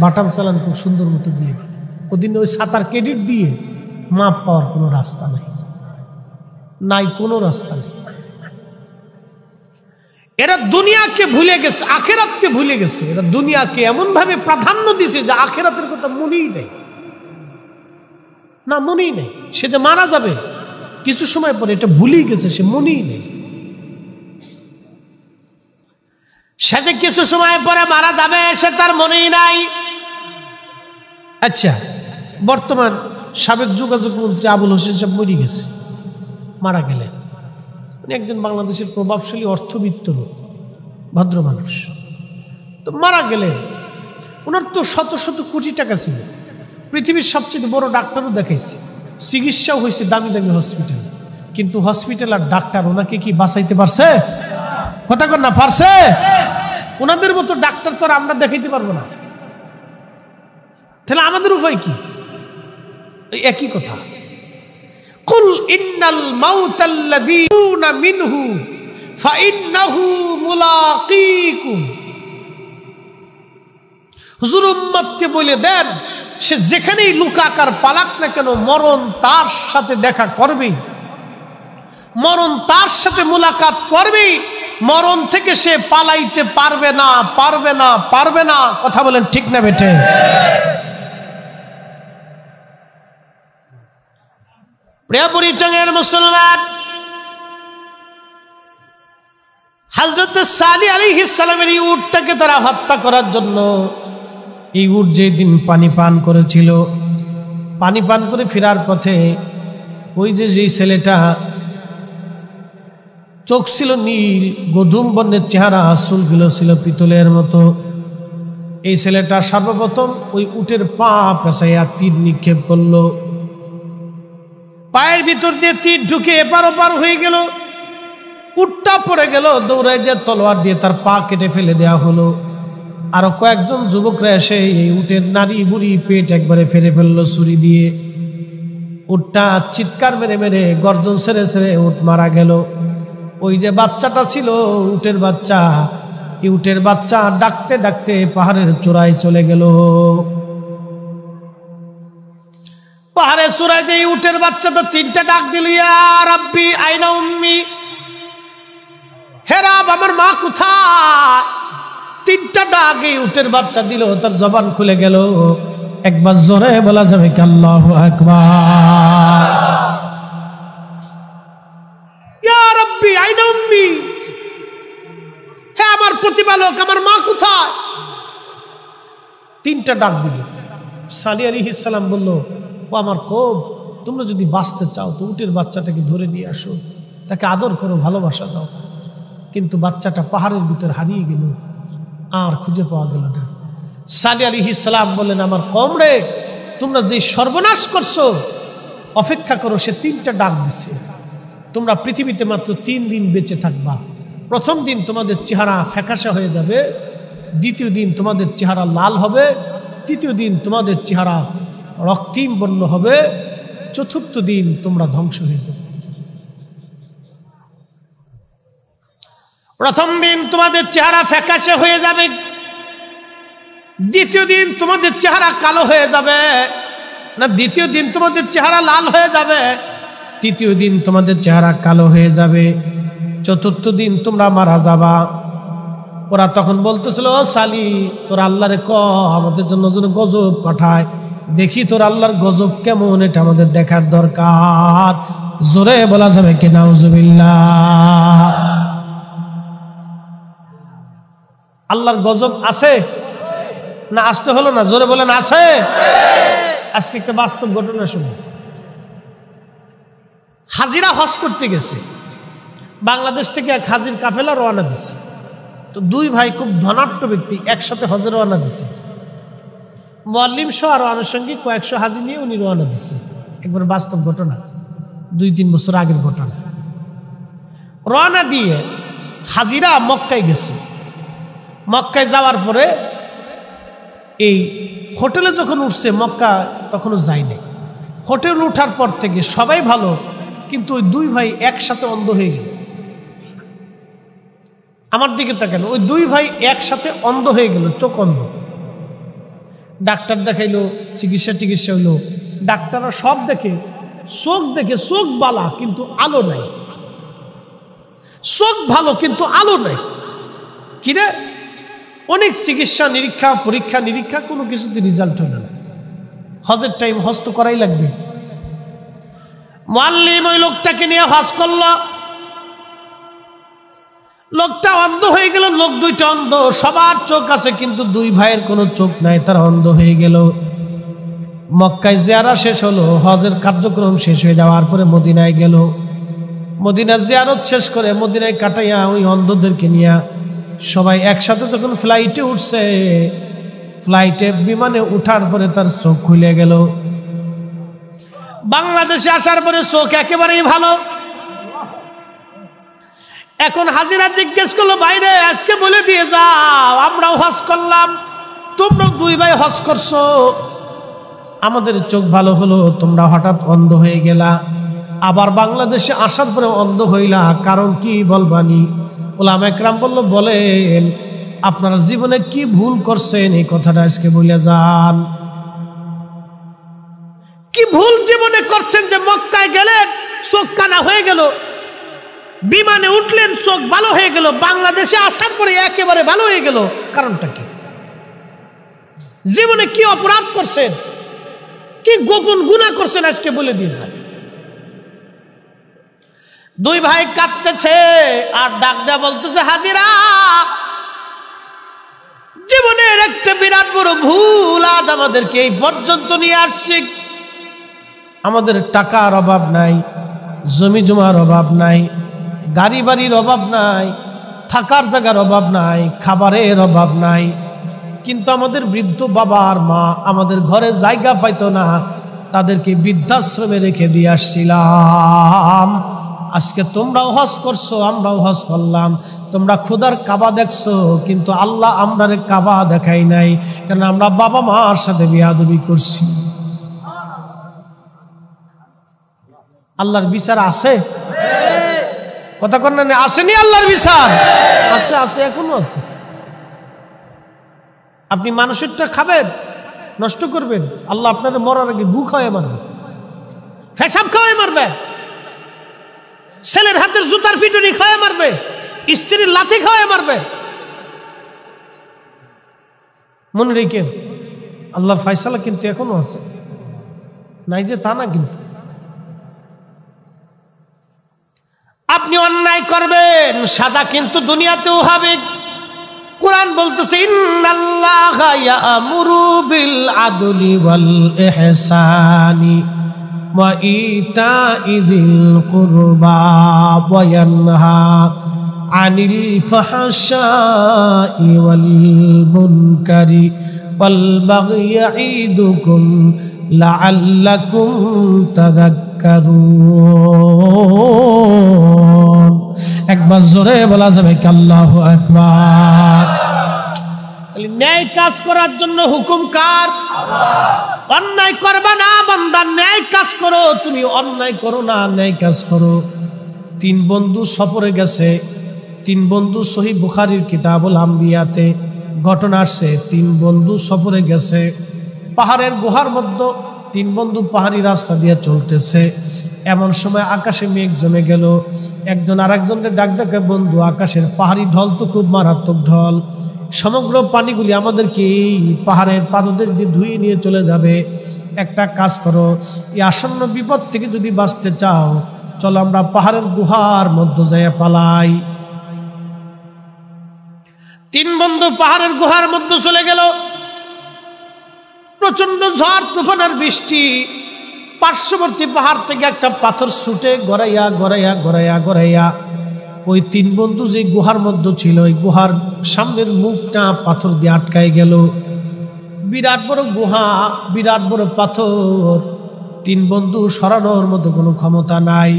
বাটাম চালান খুব সুন্দর মতো দিয়ে দেবে, ওদিন ওই সাতার ক্রেডিট দিয়ে মাপ পাওয়ার কোনো রাস্তা নাই, নাই কোনো রাস্তা নেই। এরা দুনিয়াকে ভুলে গেছে, আখেরাতকে ভুলে গেছে। এরা দুনিয়াকে এমন ভাবে প্রাধান্য দিছে যে আখেরাতের কথা মনেই নেই, না মনেই নেই। সে যে মারা যাবে কিছু সময় পরে, এটা ভুলেই গেছে, সে মনেই নেই। সে যে কিছু সময় পরে মারা যাবে সে তার মনেই নাই। আচ্ছা, বর্তমান সাবেক যোগাযোগ মন্ত্রী আবুল হোসেন সাহেব মরে গেছে, মারা গেলেন। উনি একজন বাংলাদেশের প্রভাবশালী অর্থবিত্ত লোক, ভদ্র মানুষ। তো মারা গেলেন, ওনার তো শত শত কোটি টাকা ছিল, পৃথিবীর সবচেয়ে বড় ডাক্তারও দেখাইছে, চিকিৎসাও হয়েছে দামি দামি হসপিটাল, কিন্তু হসপিটাল আর ডাক্তার ওনাকে কি বাঁচাইতে পারছে? কথা কর না, পারছে? ওনাদের মতো ডাক্তার তো আর আমরা দেখাইতে পারবো না। তাহলে আমাদের উপায় কি? একই কথা, কুল ইন্নাল মাউতাল্লাযী তুনা মিনহু ফাইন্নাহু মুলাকীকুম। হুজুর উম্মতকে বলে দেন, সে যেখানেই লুকাকার পালাক না কেন, মরণ তার সাথে দেখা করবে, মরণ তার সাথে মুলাকাত করবে, মরণ থেকে সে পালাইতে পারবে না, পারবে না, পারবে না। কথা বলেন ঠিক না বেটে? প্রিয় পরিচয়ের মুসলমান, হযরত সালেহ আলাইহিস সালামের এই উটটাকে তারা হত্যা করার জন্য, এই উট যেদিন পানি পান করেছিল, পানি পান করে ফেরার পথে ওই যে ছেলেটা চোখ ছিল নীল, গধূম বর্ণের চেহারা, চুলগুলো ছিল পিতলের মতো, এই ছেলেটা সর্বপ্রথম ওই উটের পা পেঁচাইয়া তীর নিক্ষেপ করলো। পায়ের ভিতর দিয়ে তীর ঢুকে এপার ওপার হয়ে গেল, উটটা পড়ে গেল, দৌড়ায় যে তলোয়ার দিয়ে তার পা কেটে ফেলে দেওয়া হলো। আরো কয়েকজন যুবকরা এসে এই উটের নারী বুড়ি পেট একবারে ফেরে ফেললো ছুরি দিয়ে। উটটা চিৎকার মেরে মেরে গর্জন ছেড়ে ছেড়ে উট মারা গেল। ওই যে বাচ্চাটা ছিল উটের বাচ্চা, এই উটের বাচ্চা ডাকতে ডাকতে পাহাড়ের চূড়ায় চলে গেল। পাহাড়ের চূড়ায় যে উটের বাচ্চা তো তিনটা ডাক দিল, ইয়া রাব্বি আইনা উম্মি, হে রব আমার মা কোথায়? তিনটা ডাক এই উটের বাচ্চা দিল, তার জবান খুলে গেল। একবার জোরে বলা যাবে কি আল্লাহু আকবার? ইয়া রাব্বি আইনা উম্মি, হে আমার প্রতিপালক আমার মা কোথায়? তিনটা ডাক দিল। সালি আলাইহিস সালাম বলল, ও আমার কওম, তোমরা যদি বাঁচতে চাও তো উটের বাচ্চাটাকে ধরে নিয়ে আসো, তাকে আদর করো, ভালোবাসা দাও। কিন্তু বাচ্চাটা পাহাড়ের ভিতর হারিয়ে গেল, আর খুঁজে পাওয়া গেল না। সালি আলাইহিস সালাম বললেন, আমার কওম রে, তোমরা যে সর্বনাশ করছো, অপেক্ষা করো, সে তিনটা ডাক দিচ্ছে। তোমরা পৃথিবীতে মাত্র 3 দিন বেঁচে থাকবা। প্রথম দিন তোমাদের চেহারা ফ্যাকাশে হয়ে যাবে, দ্বিতীয় দিন তোমাদের চেহারা লাল হবে, তৃতীয় দিন তোমাদের চেহারা রক্তিম বর্ণ হবে, চতুর্থ দিন তোমরা ধ্বংস হয়ে যাবে। প্রথম দিন তোমাদের চেহারা ফ্যাকাশে হয়ে যাবে, দ্বিতীয় দিন তোমাদের চেহারা কালো হয়ে যাবে, না দ্বিতীয় দিন তোমাদের চেহারা লাল হয়ে যাবে, তৃতীয় দিন তোমাদের চেহারা কালো হয়ে যাবে, চতুর্থ দিন তোমরা মারা যাবা। ওরা তখন বলতেছিল, ও সালি, তোর আল্লাহরে ক আমাদের জন্য যেন গজব পাঠায়, দেখি তোর আল্লাহর গজব কেমন, এটা আমাদের দেখার দরকার। জোরে বলা যাবে কি নাউজুবিল্লাহ? আল্লাহর গজব আছে না? আসতে হলো না? জোরে বলেন আছে। আজকে একটা বাস্তব ঘটনা শুনুন। হাজিরা হজ করতে গেছে, বাংলাদেশ থেকে এক হাজির কাফেলা রওনা দিচ্ছে। তো 2 ভাই খুব ধনাঢ্য ব্যক্তি একসাথে হজে রওনা দিচ্ছে, মুআল্লিম সহ আরো আনুষঙ্গিক কয়েকশো হাজি নিয়ে উনি রওনা দিচ্ছে। একবার বাস্তব ঘটনা, 2-3 বছর আগের ঘটনা। রওনা দিয়ে হাজিরা মক্কায় গেছে। মক্কায় যাওয়ার পরে এই হোটেলে যখন উঠছে, মক্কা তখনও যায় নাই। হোটেল উঠার পর থেকে সবাই ভালো, কিন্তু ওই 2 ভাই একসাথে অন্ধ হয়ে গেল। আমার দিকে তাকালো, ওই 2 ভাই একসাথে অন্ধ হয়ে গেল, চোখ অন্ধ। ডাক্তার দেখাইলো, চিকিৎসা হইলো, ডাক্তাররা সব দেখে, চোখ বালা কিন্তু আলো নাই, চোখ ভালো কিন্তু আলো নাই। কিরে, অনেক চিকিৎসা নিরীক্ষা, পরীক্ষা নিরীক্ষা, কোনো কিছুতে রেজাল্ট হলো না। হজের টাইম, হজ তো করাই লাগবে। মুআল্লিম ওই লোকটাকে নিয়ে হজ করলো। লোকটা অন্ধ হয়ে গেল, লোক 2টা অন্ধ, সবার চোখ আছে কিন্তু 2 ভাইয়ের কোনো চোখ নাই, তারা অন্ধ হয়ে গেল। মক্কায় জিয়ারা শেষ হলো, হজের কার্যক্রম শেষ হয়ে যাওয়ার পরে মদিনায় গেল। মদিনার জিয়ারত শেষ করে মদিনায় কাটাইয়া ওই অন্ধদেরকে নিয়ে সবাই একসাথে যখন ফ্লাইটে উঠছে, ফ্লাইটে বিমানে উঠার পরে তার চোখ খুলে গেল। বাংলাদেশে আসার পরে চোখ একেবারেই ভালো। এখন হাজিরা জিজ্ঞেস করলো, বাইরে আজকে বলে দিয়ে যাও, আমরাও হজ করলাম, তোমরাও 2 ভাই হজ করছো, আমাদের চোখ ভালো হলো, তোমরা হঠাৎ অন্ধ হয়ে গেলা, আবার বাংলাদেশে আসার পরে অন্ধ হইলা, কারণ কি বলবানি? ওলামা একরাম বললো, বলেন আপনারা জীবনে কি ভুল করছেন, এই কথাটা আজকে বলে যান। কি ভুল জীবনে করছেন যে মক্কায় গেলেন চোখ কানা হয়ে গেল, বিমানে উঠলেন চোখ ভালো হয়ে গেল, বাংলাদেশে আসার পরে একেবারে ভালো হয়ে গেল? কারণটা কি? জীবনে কি অপরাধ করছেন, কি গোপন গুনাহ করছেন, আজকে বলে দিয়ে যান। 2 ভাই কাঁদতেছে আর ডাক দেয়া বলতেছে, হাজিরা, জীবনের একটা বিরাট বড় ভুল আজ আমাদেরকে এই পর্যন্ত নিয়ে আসছে। আমাদের টাকার অভাব নাই, জমি জমার অভাব নাই, গাড়ি বাড়ির অভাব নাই, থাকার জায়গার অভাব নাই, খাবারের অভাব নাই, কিন্তু আমাদের বৃদ্ধ বাবা আর মা আমাদের ঘরে জায়গা পাইতো না, তাদেরকে বৃদ্ধাশ্রমে রেখে দিয়ে আসছিলাম। আজকে তোমরাও হজ করছো, আমরাও হজ করলাম, তোমরা খোদার কাবা দেখছো, কিন্তু আল্লাহ আমরারে কাবা দেখাই নাই, কারণ আমরা বাবা মার সাথে বেয়াদবি করছি। আল্লাহর বিচার আছে? কথা কন না, আসেনি আল্লাহর বিচার? আছে, আছে, এখনো আছে। আপনি মানুষেরটা খাবেন, নষ্ট করবেন, আল্লাহ আপনার মরার আগে গু খাওয়াই মারবে, পেশাব খাওয়াই মারবে, ছেলের হাতের জুতার পিটুনি খাওয়াই মারবে, স্ত্রীর লাথি খাওয়াই মারবে। মনে রেখে আল্লাহর ফয়সালা কিন্তু এখনো আছে, নাই যে তা না। কিন্তু আপনি অন্যায় করবেন সাদা, কিন্তু দুনিয়াতেও হবে। কোরআন বলতেছে ইন্নাল্লাহা ইয়া'মুরু বিল আদলি ওয়াল ইহসানি ওয়া ইতা'i যিল কুরবা ওয়া ইয়ানহা আনিল ফাহশাই ওয়াল মুনকারি ওয়াল বাগই ইয়া'iদুকুম লাআল্লাকুম তাযাক্কারুন। একবার জোরে বলা যাবে কি আল্লাহু আকবার? ন্যায় কাজ করার জন্য হুকুম কার? অন্যায় করবা না বান্দা, ন্যায় কাজ করো। তুমি অন্যায় করো না, ন্যায় কাজ করো। তিন বন্ধু সফরে গেছে, তিন বন্ধু সহিহ বুখারীর কিতাবুল আম্বিয়াতে ঘটনা আসছে। তিন বন্ধু সফরে গেছে, পাহাড়ের গুহার মধ্যে তিন বন্ধু পাহাড়ি রাস্তা দিয়ে চলতেছে। এমন সময় আকাশে মেঘ জমে গেল। একজন আরেকজনকে ডাক দেখে, বন্ধু আকাশের পাহাড়ি ঢল তো খুব মারাত্মক ঢল, সমগ্র পানিগুলি আমাদেরকে এই পাহাড়ের পাদদেশ দিয়ে ধুয়ে নিয়ে চলে যাবে। একটা কাজ করো, এই আসন্ন বিপদ থেকে যদি বাঁচতে চাও, চলো আমরা পাহাড়ের গুহার মধ্যে যাইয়া পালাই। তিন বন্ধু পাহাড়ের গুহার মধ্যে চলে গেল। প্রচন্ড ঝড় তুফান আর বৃষ্টি। পার্শ্ববর্তী পাহাড় থেকে একটা পাথর ছুটে গড়াইয়া গড়াইয়া গড়াইয়া গড়াইয়া ওই তিন বন্ধু যে গুহার মধ্যে ছিল, ওই গুহার সামনের মুখটা পাথর দিয়ে আটকায় গেল। বিরাট বড় গুহা, বিরাট বড় পাথর, তিন বন্ধু সরানোর মতো কোনো ক্ষমতা নাই।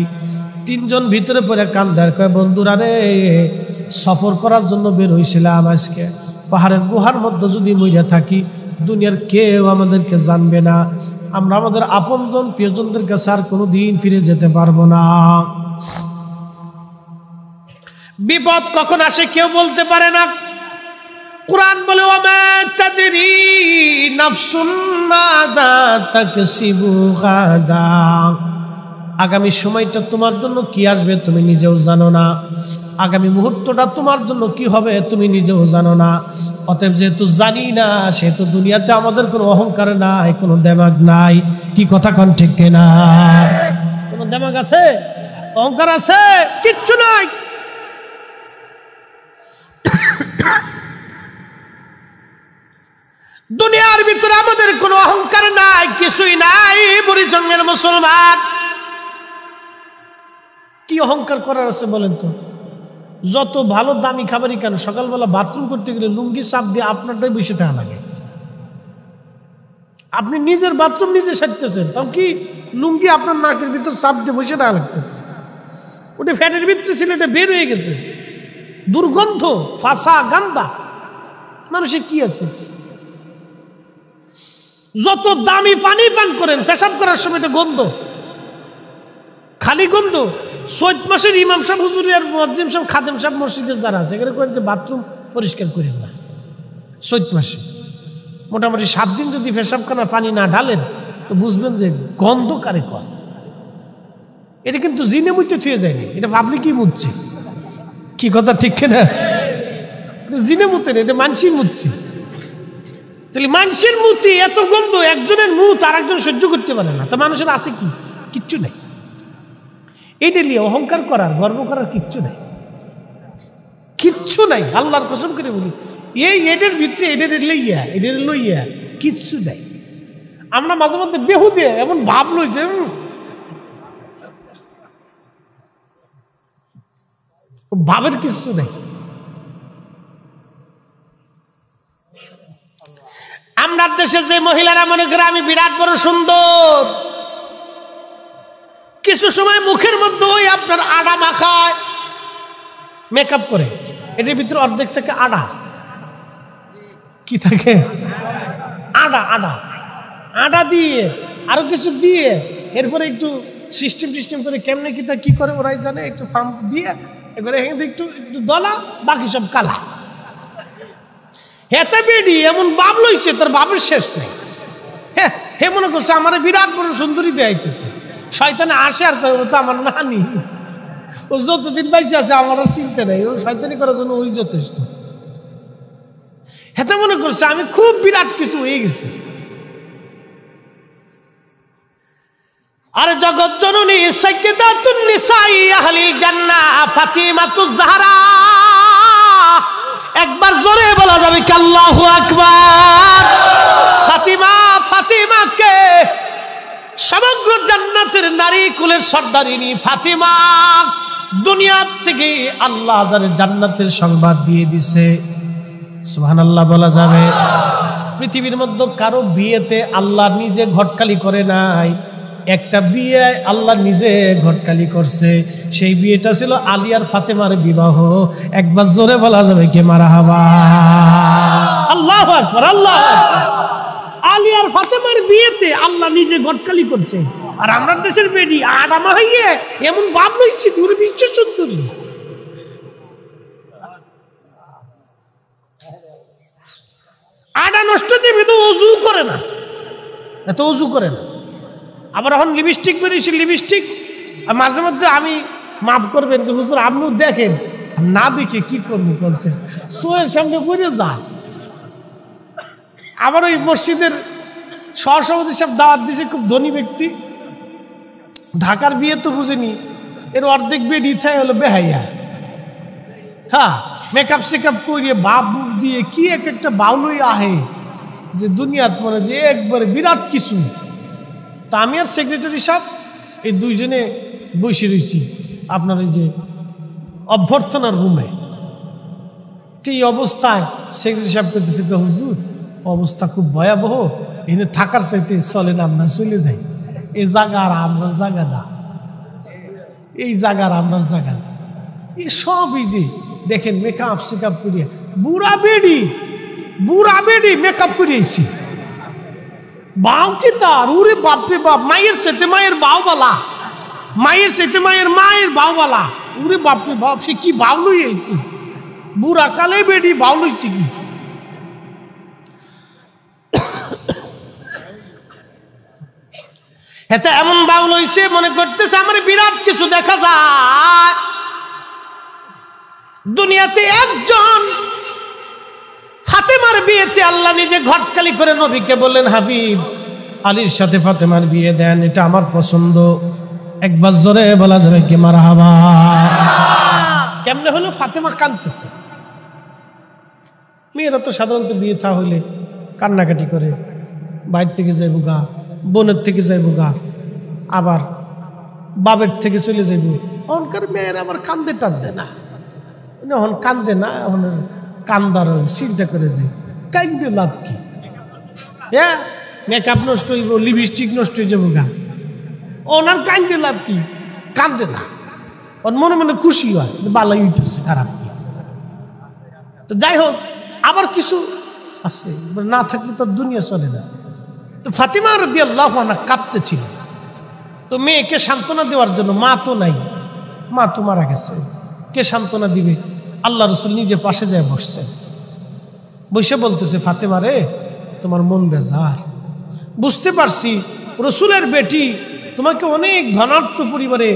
তিনজন ভিতরে পড়ে কান্দার কয়, বন্ধুরা রে, সফর করার জন্য বের হইছিলাম, আজকে পাহাড়ের গুহার মধ্যে যদি মইরা থাকি, দুনিয়ার কেউ আমাদেরকে জানবে না, আমরা আমাদের আপনজন প্রিয়জনদের কাছে আর কোনোদিন ফিরে যেতে পারবো না। বিপদ কখন আসে কেউ বলতে পারে না। কুরআন বলে, ওয়ামা তাদরি নাফসুন মাযা তাকসিবু গাদা। আগামী সময়টা তোমার জন্য কি আসবে তুমি নিজেও জানো না, আগামী মুহূর্তটা তোমার জন্য কি হবে তুমি নিজেও জানো না। অতএব যেহেতু জানি না, সেহেতু দুনিয়াতে আমাদের কোনো অহংকার নাই, কোনো দেমাগ নাই। কি কথা কোন ঠিক কিনা? কোনো দেমাগ আছে? অহংকার আছে? কিচ্ছু নাই। দুনিয়ার ভিতরে আমাদের কোনো অহংকার নাই, কিছুই নাই। বুড়িচঙ্গের মুসলমান, কি অহংকার করার আছে বলেন তো? যত ভালো দামি খাবারই কেন, সকালবেলা বাথরুম করতে গেলে লুঙ্গি চাপ দিয়ে আপনারটাই বসে থাকা লাগে। আপনি নিজের বাথরুম নিজে সারতেছেন, তাও কি লুঙ্গি আপনার নাকের ভিতর চাপ দিয়ে বসে থাকা লাগতেছে। ওটা ফ্যাটের ভিতরে ছিল, এটা বের হয়ে গেছে, দুর্গন্ধ, ফাঁসা, গান্দা। মানুষের কি আছে? যত দামি পানি পান করেন, পেশাব করার সময় এটা গন্ধ, খালি গন্ধ। চৈত মাসের ইমাম সাহেব, হুজুর আর মুয়াজ্জিম সাহেব, খাদেম সাহেব মসজিদের যারা আছে, এখানে করেন যে বাথরুম পরিষ্কার করেন না। চৈত মাসে মোটামুটি 7 দিন যদি পেশাবখানা পানি না ঢালেন, তো বুঝবেন যে গন্ধ কারে কয়। এটা কিন্তু জিনে মুইতে থুয়ে যায়নি, এটা ভাবলে কি মুচ্ছে। কি কথা ঠিক না? জিনে মুতে না, এটা মানসির মুচ্ছে। তাহলে মানুষের মুতি এত গন্ধ, একজনের মুখ আর একজন সহ্য করতে পারে না, তা মানুষের আছে কি? কিচ্ছু নেই। এইটা নিয়ে অহংকার করার, গর্ব করার কিচ্ছু নাই, কিচ্ছু নাই। আল্লাহর কসম করে বলি, এই এদের ভিতরে এদের লইয়া কিচ্ছু নাই। আমরা মাঝে মধ্যে বেহুদে এমন ভাব লই যে ভাবের কিচ্ছু নাই। আমরা দেশে যে মহিলারা মনে করে আমি বিরাট বড় সুন্দর, কিছু সময় মুখের মধ্যে ওই আপনার আডা মাখায়, মেকআপ করে, এটার ভিতরে অর্ধেক থেকে আডা কি থাকে, আডা আডা আডা দিয়ে আরো কিছু দিয়ে এরপরে একটু সিস্টেম করে কেমনে কি করে ওরাই জানে, একটু ফার্ম দিয়ে এবারে একটু একটু দলা, বাকি সব কালা। হেতে বেডি এমন বাপ লইছে তার বাপের শেষ নেই। হ্যাঁ, হে মনে করছে আমার বিরাট বড় সুন্দরী দেয়াইতেছে। শয়তানে আসে আর কয় ও তো আমার নানি, ও যতদিন বাইসে আছে আমার আর চিন্তা নেই, ও শয়তানি করার জন্য ওই যথেষ্ট। হেতে মনে করছে আমি খুব বিরাট কিছু হয়ে গেছি। আরে জগৎ জননী সাইয়্যিদাতুন নিসাই আহলিল জান্নাহ ফাতিমাতুজ জাহরা, একবার জোরে বলা যাবে কি আল্লাহু আকবার। ফাতিমাকে সমগ্র জান্নাতের নারী কুলের সর্দারিনী ফাতিমা দুনিয়া থেকে আল্লাহ যাদের জান্নাতের সংবাদ দিয়ে দিছে, সুবহানাল্লাহ বলা যাবে। পৃথিবীর মধ্যে কারো বিয়েতে আল্লাহ নিজে ঘটকালি করে নাই, একটা বিয়ে আল্লাহ নিজে ঘটকালি করছে। সেই বিয়েটা ছিল আলী আর ফাতেমার বিবাহ। একবার জোরে বলা যাবে কে মারহাবা, আল্লাহু আকবার, আল্লাহু আকবার। আলী আর ফাতেমার বিয়েতে আল্লাহ নিজে ঘটকালি করছে। আর আমরা দেশের বেডি আডামা হইয়ে এমন বাপ লইছি দূরে বিচ্ছ সুন্দরী। আডা নষ্ট দেবে তো অজু করে না, এত অজু করে না। আবার এখন লিপস্টিক বেরিয়েছে, লিপস্টিক মাঝে মধ্যে আমি মাফ করবেন যে হুজুর আপনিও দেখেন, না দেখে কি করবো বলছেন, সোয়ের সামনে পড়ে যায়। আবার ওই মসজিদের সহসভাপতি সাহেব দাওয়াত দিয়েছে, খুব ধনী ব্যক্তি, ঢাকার বিয়ে তো বুঝেনি, এর অর্ধেক বিয়ে ইথাই হলো বেহাইয়া। হ্যাঁ, মেকআপ সেকআপ করিয়ে বাপ বুক দিয়ে কি একটা বাউলই আহে যে দুনিয়াত মনে যে একবারে বিরাট কিছু। তা আমি আর সেক্রেটারি সাহেব এই দুইজনে বসে রয়েছি আপনার এই যে অভ্যর্থনার রুমে। এই অবস্থায় সেক্রেটারি সাহেব করতেছে, হুজুর অবস্থা খুব ভয়াবহ, এখানে থাকার চাইতে চলে না আমরা চলে যাই, এই জায়গা আর আমরা জায়গা না, এই জায়গা আর আমরা জায়গা না। এই সবই যে দেখেন মেকআপ সেকআপ করিয়ে বুড়া বেডি মেকআপ করিয়েছি, বাউ কি তার উরে বাপরে বাপ, মায়ের সাথে মায়ের বাউবালা, মায়ের সাথে মায়ের বাউবালা, উরে বাপরে বাপ, সে কি বাউ লইয়েছি, বুড়া কালে বেডি বাউ লইছি কি। এতে এমন বাউল হইছে মনে করতেছে আমার বিরাট কিছু দেখা যায়। দুনিয়াতে একজন ফাতেমার বিয়েতে আল্লাহ নিজে ঘটকালি করে নবীকে বললেন, হাবিব আলীর সাথে ফাতেমার বিয়ে দেন, এটা আমার পছন্দ। একবার জোরে বলা যাবে কি মারহাবা। কেমনে হলো? ফাতেমা কাঁদতেছে। মেয়েরা তো সাধারণত বিয়ে থা হইলে কান্নাকাটি করে, বাইর থেকে যাইব গা, বোনের থেকে যাইব গা, আবার বাবের থেকে চলে যাইব। অনকার মেয়ের আবার কান্দে টানদে না, এখন কান্দে না, এখন কান্দার চিন্তা করে যাই, কান্দে লাভ কি? হ্যাঁ, মেকআপ নষ্ট হইব, লিপস্টিক নষ্ট হয়ে যাবো গা, ওনার কান্দে লাভ কি? কান্দে না, ওর মনে মনে খুশি হয়, বালাই হইতেছে, খারাপ কি? তো যাই হোক, আবার কিছু আছে না থাকলে তো দুনিয়া চলে না। তো ফাতিমা রাদিয়াল্লাহু আনহা কাঁদতেছিল। তো মেয়েকে সান্ত্বনা দেওয়ার জন্য, মা তো নাই, মা তো মারা গেছে, কে সান্ত্বনা দিবে? আল্লাহ রসুল নিজে পাশে যায় বসছে, বসে বলতেছে, ফাতেমা রে তোমার মন বেজার, বুঝতে পারছি রসুলের বেটি, তোমাকে অনেক ধনাঢ্য পরিবারে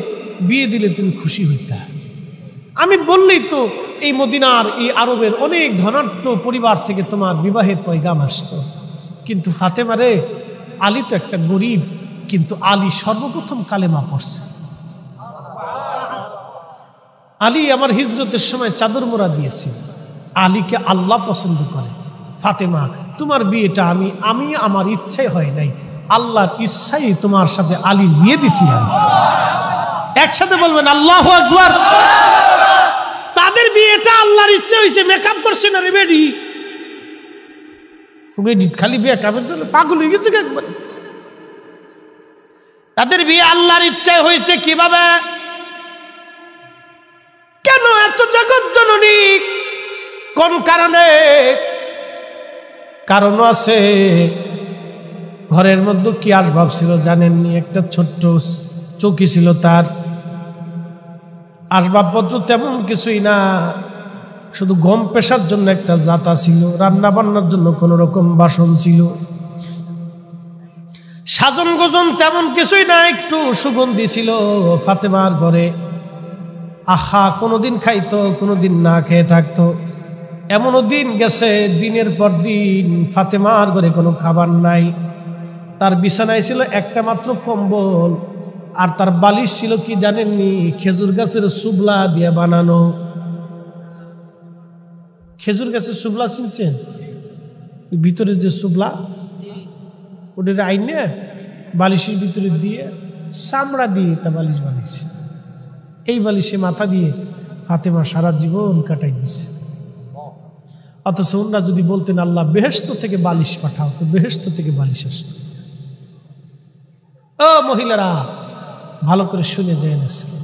বিয়ে দিলে তুমি খুশি হইতা। আমি বললেই তো এই মদিনার, এই আরবের অনেক ধনাঢ্য পরিবার থেকে তোমার বিবাহের পয়গাম আসতো। কিন্তু ফাতেমা রে, আলী তো একটা গরিব, কিন্তু আলী সর্বপ্রথম কালেমা পড়ছে। আলী আমার হিজরতের সময় চাদর মোড়া দিয়েছে, আলীকে আল্লাহ পছন্দ করে। ফাতেমা তোমার বিয়েটা আমি আমার ইচ্ছাই হয় নাই, আল্লাহর ইচ্ছাই তোমার সাথে আলীর বিয়ে দিছি। আমি একসাথে বলবেন আল্লাহু আকবার। তাদের বিয়েটা আল্লাহর ইচ্ছা হয়েছে, মেকআপ করছে না রে বেডি, বেডি খালি মেকআপের জন্য পাগল হয়ে গেছে একবার। তাদের বিয়ে আল্লাহর ইচ্ছায় হয়েছে কিভাবে? কেন এত জগৎ জননী? কোন কারণে? কারণ আছে। ঘরের মধ্যে কি আসবাব ছিল জানেননি? একটা ছোট্ট চৌকি ছিল তার। আসবাবপত্র তেমন কিছুই না, শুধু গম পেশার জন্য একটা জাতা ছিল, রান্না বান্নার জন্য কোন রকম বাসন ছিল। সাজন গোজন তেমন কিছুই না, একটু সুগন্ধি ছিল ফাতেমার ঘরে। আহা, কোনোদিন খাইতো, কোনোদিন না খেয়ে থাকতো। এমনও দিন গেছে, দিনের পর দিন ফাতেমার ঘরে কোনো খাবার নাই। তার বিছানায় ছিল একটা মাত্র কম্বল, আর তার বালিশ ছিল কি জানেননি? খেজুর গাছের সুবলা দিয়ে বানানো। খেজুর গাছের সুবলা চিনছেন? ভিতরে যে সুবলা, ওটার আইনে বালিশের ভিতরে দিয়ে চামড়া দিয়ে তা বালিশ বানিয়েছে। এই বালিশে মাথা দিয়ে ফাতেমা সারা জীবন কাটাই দিছে। অথচ ওনারা যদি বলতেন আল্লাহ বেহেশত থেকে বালিশ পাঠাও, তো বেহেশত থেকে বালিশ আসত। ও মহিলারা, ভালো করে শুনে যায়, আজকে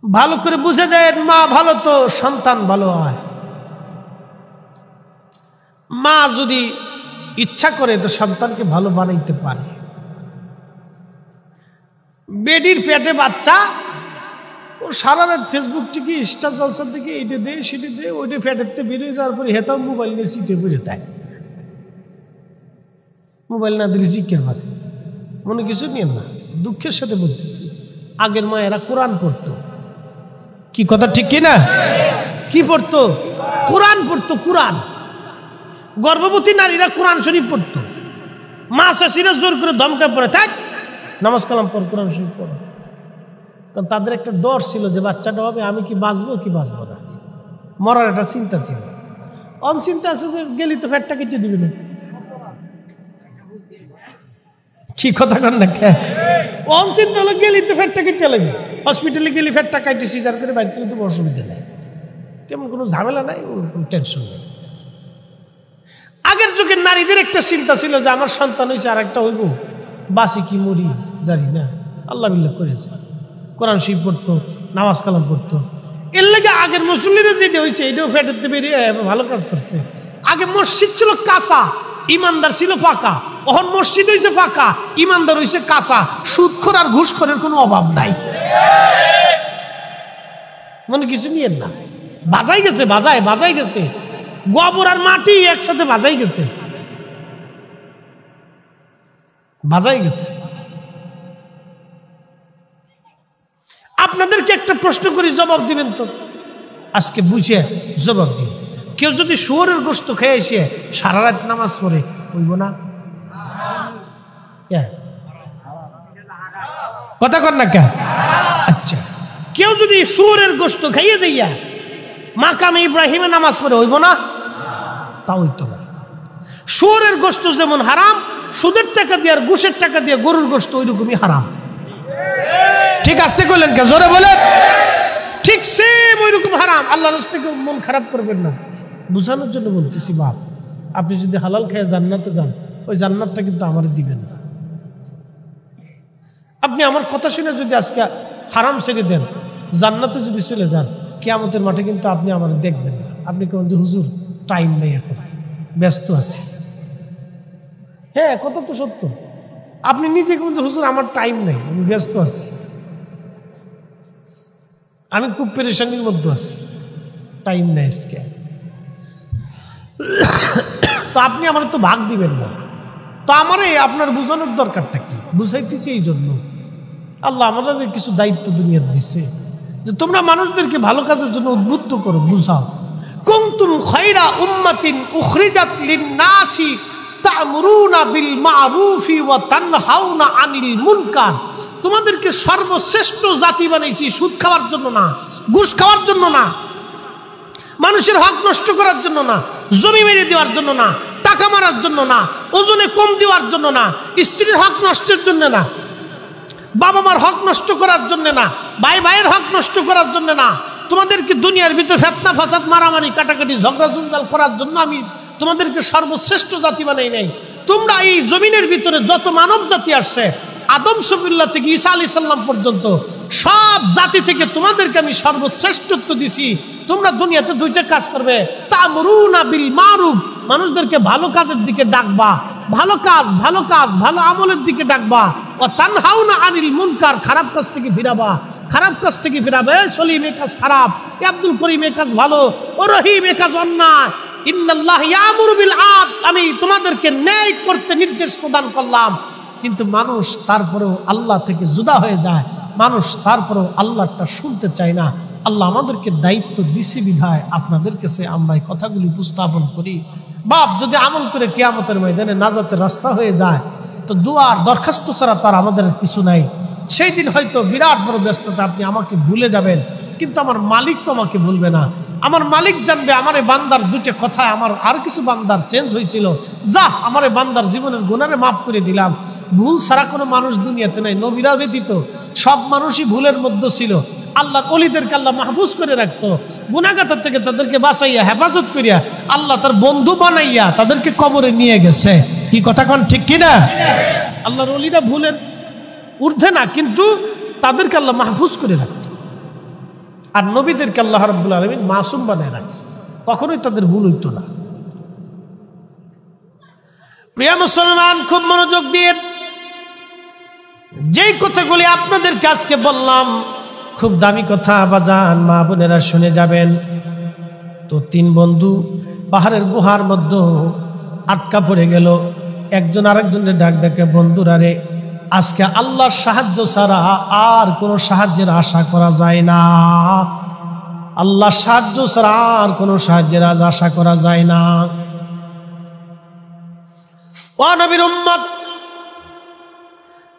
ভালো করে বুঝে যায়। মা ভালো তো সন্তান ভালো হয়। মা যদি ইচ্ছা করে তো সন্তানকে ভালো বানাইতে পারে। বেডির পেটে বাচ্চা, ও সারা রাত ফেসবুক থেকে স্টার জলসার থেকে এইটা দে সেটা দে, ওইটা ফ্যাটেতে বেরিয়ে যাওয়ার পরে হেতাও মোবাইল নিয়ে সিটে বেরিয়ে দেয়। মোবাইল না দিলে জিজ্ঞের পারে, মনে কিছু নিয়ে না। দুঃখের সাথে বলতেছি, আগের মায়েরা কোরআন পড়তো। কি কথা ঠিক কিনা? কি পড়তো? কোরআন পড়তো। কোরআন। গর্ভবতী নারীরা কোরআন শরীফ পড়তো। মা শাশিরা জোর করে ধমকা পড়ে, থাক নামাজ কালাম পড়, কোরআন শরীফ পড়ো। কারণ তাদের একটা ডর ছিল যে বাচ্চাটা হবে, আমি কি বাঁচবো কি বাঁচবো না, মরার একটা চিন্তা ছিল। অনচিন্তা আছে যে গেলি তো ফ্যাটটা কেটে দিবি না। কি কথা কন না? অনচিন্তা হলো গেলি তো ফ্যাটটা কেটে লাগবে। হসপিটালে গেলি ফ্যাটটা কাটে সিজার করে বাইর করে তো অসুবিধা নেই, তেমন কোনো ঝামেলা নাই, কোনো টেনশন নেই। আগের যুগের নারীদের একটা চিন্তা ছিল যে আমার সন্তান হয়েছে, আর একটা হইব, বাসি কি মরি জানি না, আল্লাহ বিল্লাহ করেছে। কোরআন শরীফ পড়তো, নামাজ কালাম পড়তো। এর লাগে আগের মুসল্লিরা যেটা হয়েছে এটাও ফেটে বেরিয়ে ভালো কাজ করছে। আগে মসজিদ ছিল কাঁচা, ইমানদার ছিল পাকা। এখন মসজিদ হয়েছে পাকা, ইমানদার হয়েছে কাঁচা। সুদখোর আর ঘুষখোরের কোনো অভাব নাই। মানে কিছু নিয়ে না, বাজাই গেছে, বাজাই গেছে। গোবর আর মাটি একসাথে বাজাই গেছে, বাজাই গেছে। আপনাদেরকে একটা প্রশ্ন করি, জবাব দিবেন তো? আজকে বুঝে জবাব দিন। কেউ যদি শুয়োরের গোশত খেয়ে এসে সারা রাত নামাজ পড়ে, হইব না? কথা কর না কে? আচ্ছা, কেউ যদি শুয়োরের গোশত খাইয়ে দিয়া মাকামে ইব্রাহিমে নামাজ পড়ে, হইব না? তা হইতো না। শুয়োরের গোশত যেমন হারাম, সুদের টাকা দিয়ে আর ঘুষের টাকা দিয়ে গরুর গোশত ওইরকমই হারাম। ঠিক আসতে করলেন কে? জোরে বলেন। ঠিক সেম ওইরকম হারাম। আল্লাহর রাস্তায় কেউ মন খারাপ করবেন না, বুঝানোর জন্য বলতেছি। বাপ, আপনি যদি হালাল খেয়ে জান্নাতে যান, ওই জান্নাতটা কিন্তু আমার দিবেন না। আপনি আমার কথা শুনে যদি আজকে হারাম ছেড়ে দেন, জান্নাতে যদি চলে যান, কিয়ামতের মাঠে কিন্তু আপনি আমার দেখবেন না। আপনি কেমন যে হুজুর টাইম নেই, এখন ব্যস্ত আছি। হ্যাঁ, কথা তো সত্য। আপনি নিজে কেমন যে হুজুর আমার টাইম নেই, আমি ব্যস্ত আছি, আমি খুব পেরেশানির মধ্যে আছি, টাইম নেই আজকে। তো আপনি আমার তো ভাগ দিবেন না। তো আমারে আপনার বুঝানোর দরকারটা কি? বুঝাইতেছি এই জন্য আল্লাহ আমাদের কিছু দায়িত্ব দুনিয়ার দিচ্ছে, যে তোমরা মানুষদেরকে ভালো কাজের জন্য উদ্বুদ্ধ করো, বুঝাও। কুনতুম খায়রা উম্মাতিন উখরিজাত লিন-নাসি তা'মুরুনা বিল মা'রুফি ওয়া তানহাউনা আনিল মুনকার। তোমাদেরকে সর্বশ্রেষ্ঠ জাতি বানাইছি সুদ খাওয়ার জন্য না, ঘুষ খাওয়ার জন্য না, মানুষের হক নষ্ট করার জন্য না, জমি মেরে দেওয়ার জন্য না, টাকা মারার জন্য না, ওজনে কম দেওয়ার জন্য না, স্ত্রীর হক নষ্টের জন্য না, বাবা মার হক নষ্ট করার জন্য না, ভাই ভাইয়ের হক নষ্ট করার জন্য না। তোমাদেরকে দুনিয়ার ভিতরে ফিতনা ফাসাদ মারামারি কাটাকাটি ঝগড়া জঞ্জাল করার জন্য আমি তোমাদেরকে সর্বশ্রেষ্ঠ জাতি বানাই নাই। তোমরা এই জমিনের ভিতরে যত মানব জাতি আসছে, আদম সফিউল্লাহ থেকে ঈসা আলাইহিস সালাম পর্যন্ত সব জাতি থেকে তোমাদেরকে আমি সর্বশ্রেষ্ঠত্ব দিছি। তোমরা দুনিয়াতে দুইটা কাজ করবে, তা'মুরুনা বিল মারুফ, মানুষদেরকে ভালো কাজের দিকে ডাকবা, ভালো কাজ ভালো আমলের দিকে ডাকবা, ওয়া তানহাউনা আনিল মুনকার, খারাপ কাজ থেকে ফিরাবা, খারাপ কাজ থেকে ফিরাবে। সলিম এই কাজ খারাপ, আব্দুল করিম এই কাজ ভালো, ও রহিম এই কাজ অন্যায়। ইন্নাল্লাহ ইয়ামুরু বিল আদল, আমি তোমাদেরকে ন্যায় করতে নির্দেশ প্রদান করলাম। কিন্তু মানুষ তারপরেও আল্লাহ থেকে জুদা হয়ে যায়, মানুষ তারপরেও আল্লাহটা শুনতে চায় না। আল্লাহ আমাদেরকে দায়িত্ব দিছে বিধায় আপনাদের কাছে আমরা এই কথাগুলি উপস্থাপন করি। বাপ যদি আমল করে কিয়ামতের ময়দানে নাজাতের রাস্তা হয়ে যায়, তো দুয়ার দরখাস্ত ছাড়া তার আমাদের কিছু নাই। সেই দিন হয়তো বিরাট বড় ব্যস্ততা, আপনি আমাকে ভুলে যাবেন, কিন্তু আমার মালিক তো আমাকে ভুলবে না। আমার মালিক জানবে আমার এই বান্দার দুটো কথায় আমার আর কিছু বান্দার চেঞ্জ হয়েছিল, যা আমার এই বান্দার জীবনের গুনারে মাফ করে দিলাম। ভুল ছাড়া কোনো মানুষ দুনিয়াতে নাই, নবীরা ব্যতীত সব মানুষই ভুলের মধ্যে ছিল। আল্লাহর ওলিদেরকে আল্লাহ মাহফুজ করে রাখতো, গুনাহগার থেকে তাদেরকে বাঁচাইয়া হেফাজত করিয়া আল্লাহ তার বন্ধু বানাইয়া তাদেরকে কবরে নিয়ে গেছে। কি কথা কোন ঠিক কিনা? আল্লাহর ওলিরা ভুলের ঊর্ধ্বে না, কিন্তু তাদেরকে আল্লাহ মাহফুজ করে রাখতো। আর নবীদেরকে আল্লাহ রাব্বুল আলামিন মাসুম বানায় রাখছে, কখনোই তাদের ভুল হইতো না। প্রিয় মুসলমান, খুব মনোযোগ দিয়ে যেই কথাগুলি আপনাদের কাছকে বললাম, খুব দামি কথা বাজান, মা বোনেরা শুনে যাবেন। তো তিন বন্ধু পাহাড়ের গুহার মধ্যে আটকা পড়ে গেল। একজন আরেকজনের ডাক ডাকে, বন্ধুরা রে, আজকে আল্লাহর সাহায্য ছাড়া আর কোনো সাহায্যের আশা করা যায় না। আল্লাহর সাহায্য ছাড়া আর কোনো সাহায্যের আশা করা যায় না। ও নবীর উম্মত,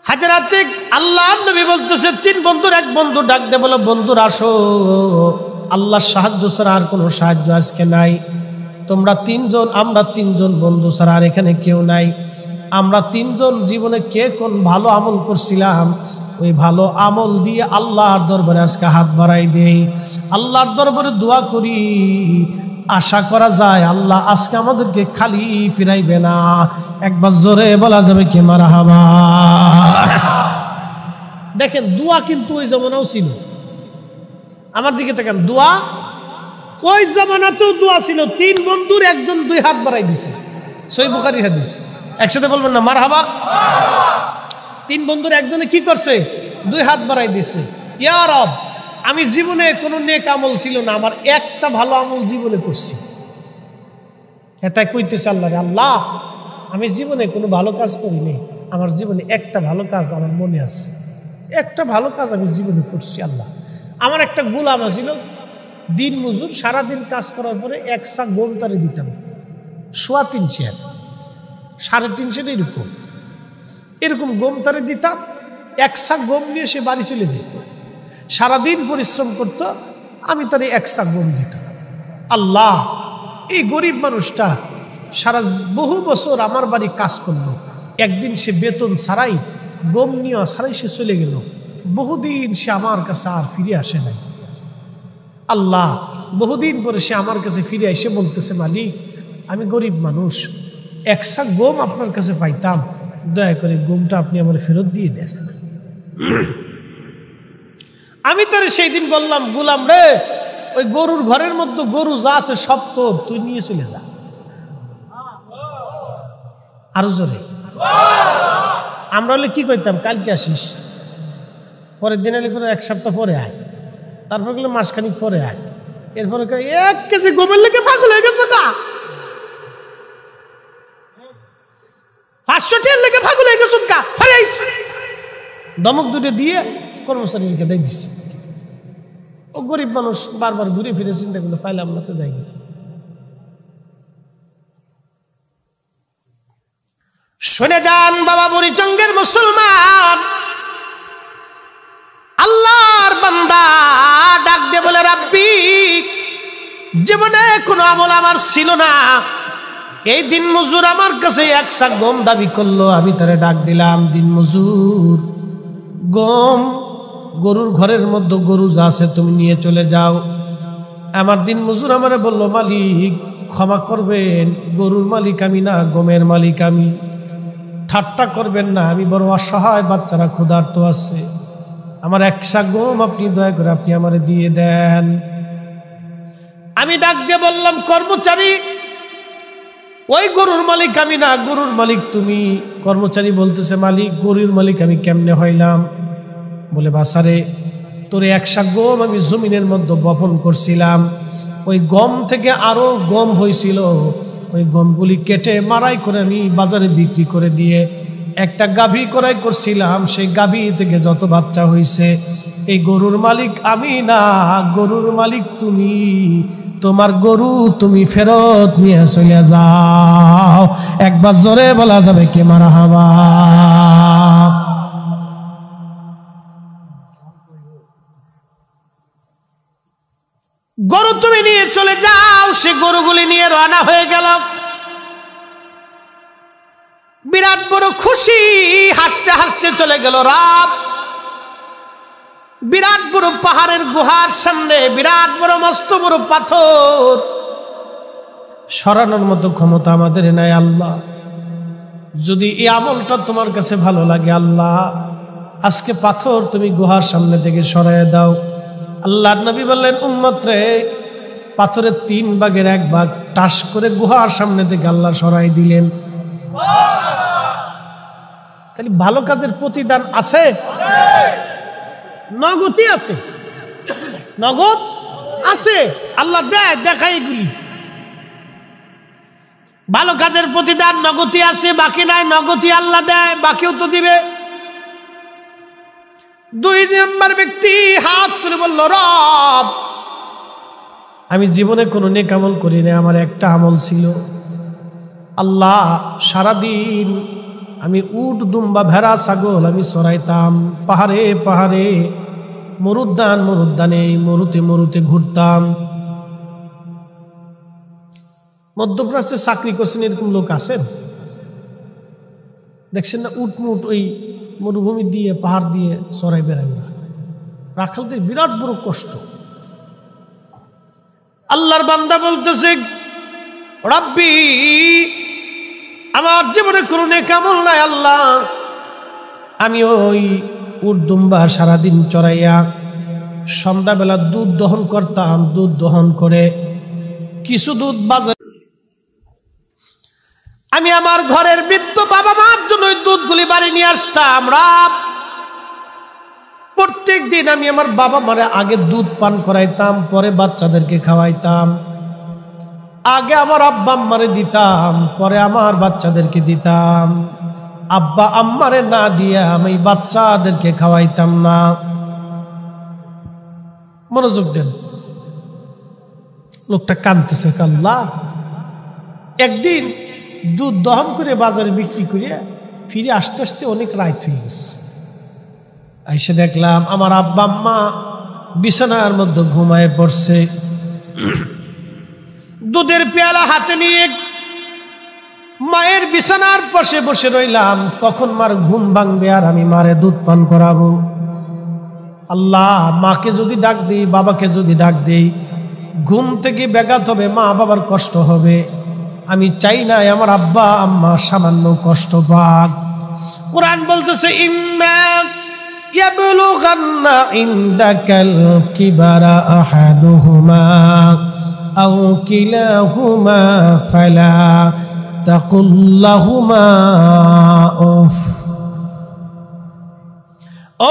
হাজরাতে আল্লাহ নবী বলতেছে, তিন বন্ধুর এক বন্ধু ডাক দে, বলো বন্ধুরা আসো, আল্লাহর সাহায্য ছাড়া আর কোনো সাহায্য আজকে নাই। তোমরা তিনজন, আমরা তিনজন বন্ধু ছাড়া আর এখানে কেউ নাই। আমরা তিনজন জীবনে কে কোন ভালো আমল করছিলাম, ওই ভালো আমল দিয়ে আল্লাহর দরবারে আজকে হাত বাড়াই দেই, আল্লাহর দরবারে দোয়া করি। আশা করা যায় আল্লাহ আজকে আমাদেরকে খালি ফিরাইবে না। একবার জোরে বলা যাবে কি মারহাবা? দেখেন, দোয়া কিন্তু ওই জমানাও ছিল। আমার দিকে দেখেন, দোয়া ওই জমানাতেও দোয়া ছিল। তিন বন্ধুর একজন দুই হাত বাড়াই দিছে, সহিহ বুখারীর হাদিস। একসাথে বলবেন না মারহাবা? তিন বন্ধুর একজনে কি করছে? দুই হাত বাড়াই দিছে, ইয়া রব, আমি জীবনে কোনো নেক আমল ছিল না, আমার একটা ভালো আমল জীবনে করছি। এটাই কইতেছে আল্লাহ, আল্লাহ আমি জীবনে কোনো ভালো কাজ করিনি, আমার জীবনে একটা ভালো কাজ আমার মনে আছে, একটা ভালো কাজ আমি জীবনে করছি। আল্লাহ, আমার একটা গোলাম ছিল, দিন মজুর, সারাদিন কাজ করার পরে এক সা গম তারে দিতাম, 350 350 এরকম গম তারে দিতাম। এক সা গম নিয়ে সে বাড়ি চলে যেত, সারাদিন পরিশ্রম করত, আমি তার এক সা গম দিতাম। আল্লাহ, এই গরিব মানুষটা সারা বহু বছর আমার বাড়ি কাজ করলো, একদিন সে বেতন ছাড়াই, গম নিয়ে ছাড়াই সে চলে গেল, বহুদিন সে আমার কাছে আর ফিরে আসে নাই। আল্লাহ, বহুদিন পরে সে আমার কাছে ফিরে এসে বলতেছে, মালিক আমি গরিব মানুষ, এক সা গম আপনার কাছে পাইতাম, দয়া করে গমটা আপনি আমার ফেরত দিয়ে দেন। আমি তার সেই দিন বললাম, গোলাম রে, ওই গরুর ঘরের মধ্যে গরু যা আছে সব তোর, তুই নিয়ে চলে যা। আরো জোরে। আমরা হলে কি করতাম, কালকে আসিস, পরের দিন এলে এক সপ্তাহ পরে আয়, তারপর গেলে মাসখানিক পরে আয়, এরপরে 1 কেজি গমের লেগে পাগল হয়ে গেছে, না 500 টাকার লেগে পাগল হয়ে গেছে, ধমক দুটো দিয়ে কর্মচারীকে দিয়ে দিচ্ছে। ও গরিব মানুষ বারবার ঘুরে ফিরে চিন্তা করলো, পাইলাম না তো যাই। শুনে যান বাবা বুড়িচঙ্গের মুসলমান, আল্লাহর বান্দা ডাক দিয়ে বলে, রাব্বি, জীবনে কোনো আমল আমার ছিল না, এই দিন মজুর আমার কাছে এক সা গম দাবি করলো, আমি তারে ডাক দিলাম, দিন মজুর, গম গরুর ঘরের মধ্যে গরু যা আছে তুমি নিয়ে চলে যাও। আমার দিন মজুর আমারে বলল, মালিক ক্ষমা করবেন, গরুর মালিক আমি না, গমের মালিক আমি। ঠাট্টা করবেন না, আমি বড় অসহায়, বাচ্চারা ক্ষুধার্ত আছে, আমার একশা গম আপনি দয়া করে আপনি আমারে দিয়ে দেন। আমি ডাক দিয়ে বললাম, কর্মচারী, ওই গরুর মালিক আমি না, গরুর মালিক তুমি। কর্মচারী বলতেছে, মালিক, গরুর মালিক আমি কেমনে হইলাম? বলে, বাসারে, তোরে একশা গম আমি জমিনের মধ্যে বপন করছিলাম, ওই গম থেকে আরো গম হয়েছিল, ওই গমগুলি কেটে মারাই করে আমি বাজারে বিক্রি করে দিয়ে একটা গাভী ক্রয় করছিলাম, সেই গাভী থেকে যত বাচ্চা হয়েছে, এই গরুর মালিক আমি না, গরুর মালিক তুমি। তোমার গরু তুমি ফেরত নিয়ে চলে যাও। একবার জোরে বলা যাবে কে মারহাবা? গরু তুমি নিয়ে চলে যাও। সে গরুগুলি নিয়ে রওনা হয়ে গেল। বিরাট বড় খুশি, হাসতে হাসতে চলে গেল রাত। বিরাট বড় পাহাড়ের গুহার সামনে বিরাট বড় মস্ত বড় পাথর, সরানোর মতো ক্ষমতা আমাদের নাই। আল্লাহ, যদি এই আমলটা তোমার কাছে ভালো লাগে, আল্লাহ আজকে পাথর তুমি গুহার সামনে থেকে সরাইয়া দাও। আল্লাহর নবী বললেন, উম্মত রে, পাথরের 3 ভাগের 1 ভাগ টাস করে গুহার সামনে থেকে আল্লাহ সরাই দিলেন। তাহলে ভালো কাজের প্রতিদান আছে, নগদই আছে, নগদ আছে। আল্লাহ দেয়, দেখাই এগুলি। ভালো কাজের প্রতিদান নগদই আছে, বাকি নাই। নগদই আল্লাহ দেয়, বাকিও তো দিবে। 2 নম্বর ব্যক্তি হাত তুলে বলল, রব, আমি জীবনে কোনো নেক আমল করি না, আমার একটা আমল ছিল। আল্লাহ, সারাদিন আমি উট, দুম্বা, ভেড়া, ছাগল আমি চড়াইতাম, পাহাড়ে পাহাড়ে, মরুদ্যানে মরুতে মরুতে ঘুরতাম। মধ্যপ্রাচ্যে চাকরি করছেন এরকম লোক আছেন? দেখছেন না, উট মুট ওই মরুভূমি দিয়ে পাহাড় দিয়ে চড়াই বেড়াই না। রাখালদের বিরাট বড় কষ্ট। আল্লাহর বান্দা বলতেছে, রাব্বি, আমার জীবনে কোনো নেক আমল নাই আল্লাহ, আমি ওই উট দুম্বা সারাদিন চড়াইয়া সন্ধ্যাবেলা দুধ দহন করতাম। দুধ দহন করে কিছু দুধ বাজার আমি আমার ঘরের বৃদ্ধ বাবা মার জন্য ওই দুধগুলি বাড়ি নিয়ে আসতাম। রাত প্রত্যেক দিন আমি আমার বাবা মারে আগে দুধ পান করাইতাম, পরে বাচ্চাদেরকে খাওয়াইতাম। আগে আমার আব্বা আম্মারে দিতাম, পরে আমার বাচ্চাদেরকে দিতাম। আব্বা আম্মারে না দিয়ে আমি বাচ্চাদেরকে খাওয়াইতাম না। মনোযোগ দেন, লোকটা কাঁদতেছে। আল্লাহ, একদিন দুধ দহন করে বাজারে বিক্রি করে ফিরে আসতে আসতে অনেক রাত হয়ে গেছে। আইসে দেখলাম আমার আব্বা আম্মা বিছানার মধ্যে ঘুমায় পড়ছে। দুধের পেয়ালা হাতে নিয়ে মায়ের বিছানার পাশে বসে রইলাম, কখন মার ঘুম ভাঙবে আর আমি মারে দুধ পান করাবো। আল্লাহ, মাকে যদি ডাক দিই, বাবাকে যদি ডাক দিই, ঘুম থেকে ব্যাঘাত হবে, মা বাবার কষ্ট হবে। আমি চাই না আমার আব্বা আম্মা সামান্য কষ্ট পাক। কোরআন বলতেছে, ইম্মা ইয়াবলুগান্না ইনদাকাল কিবারা আহাদুহুমা আও কিলাহুমা ফালা তাকুল লাহুমা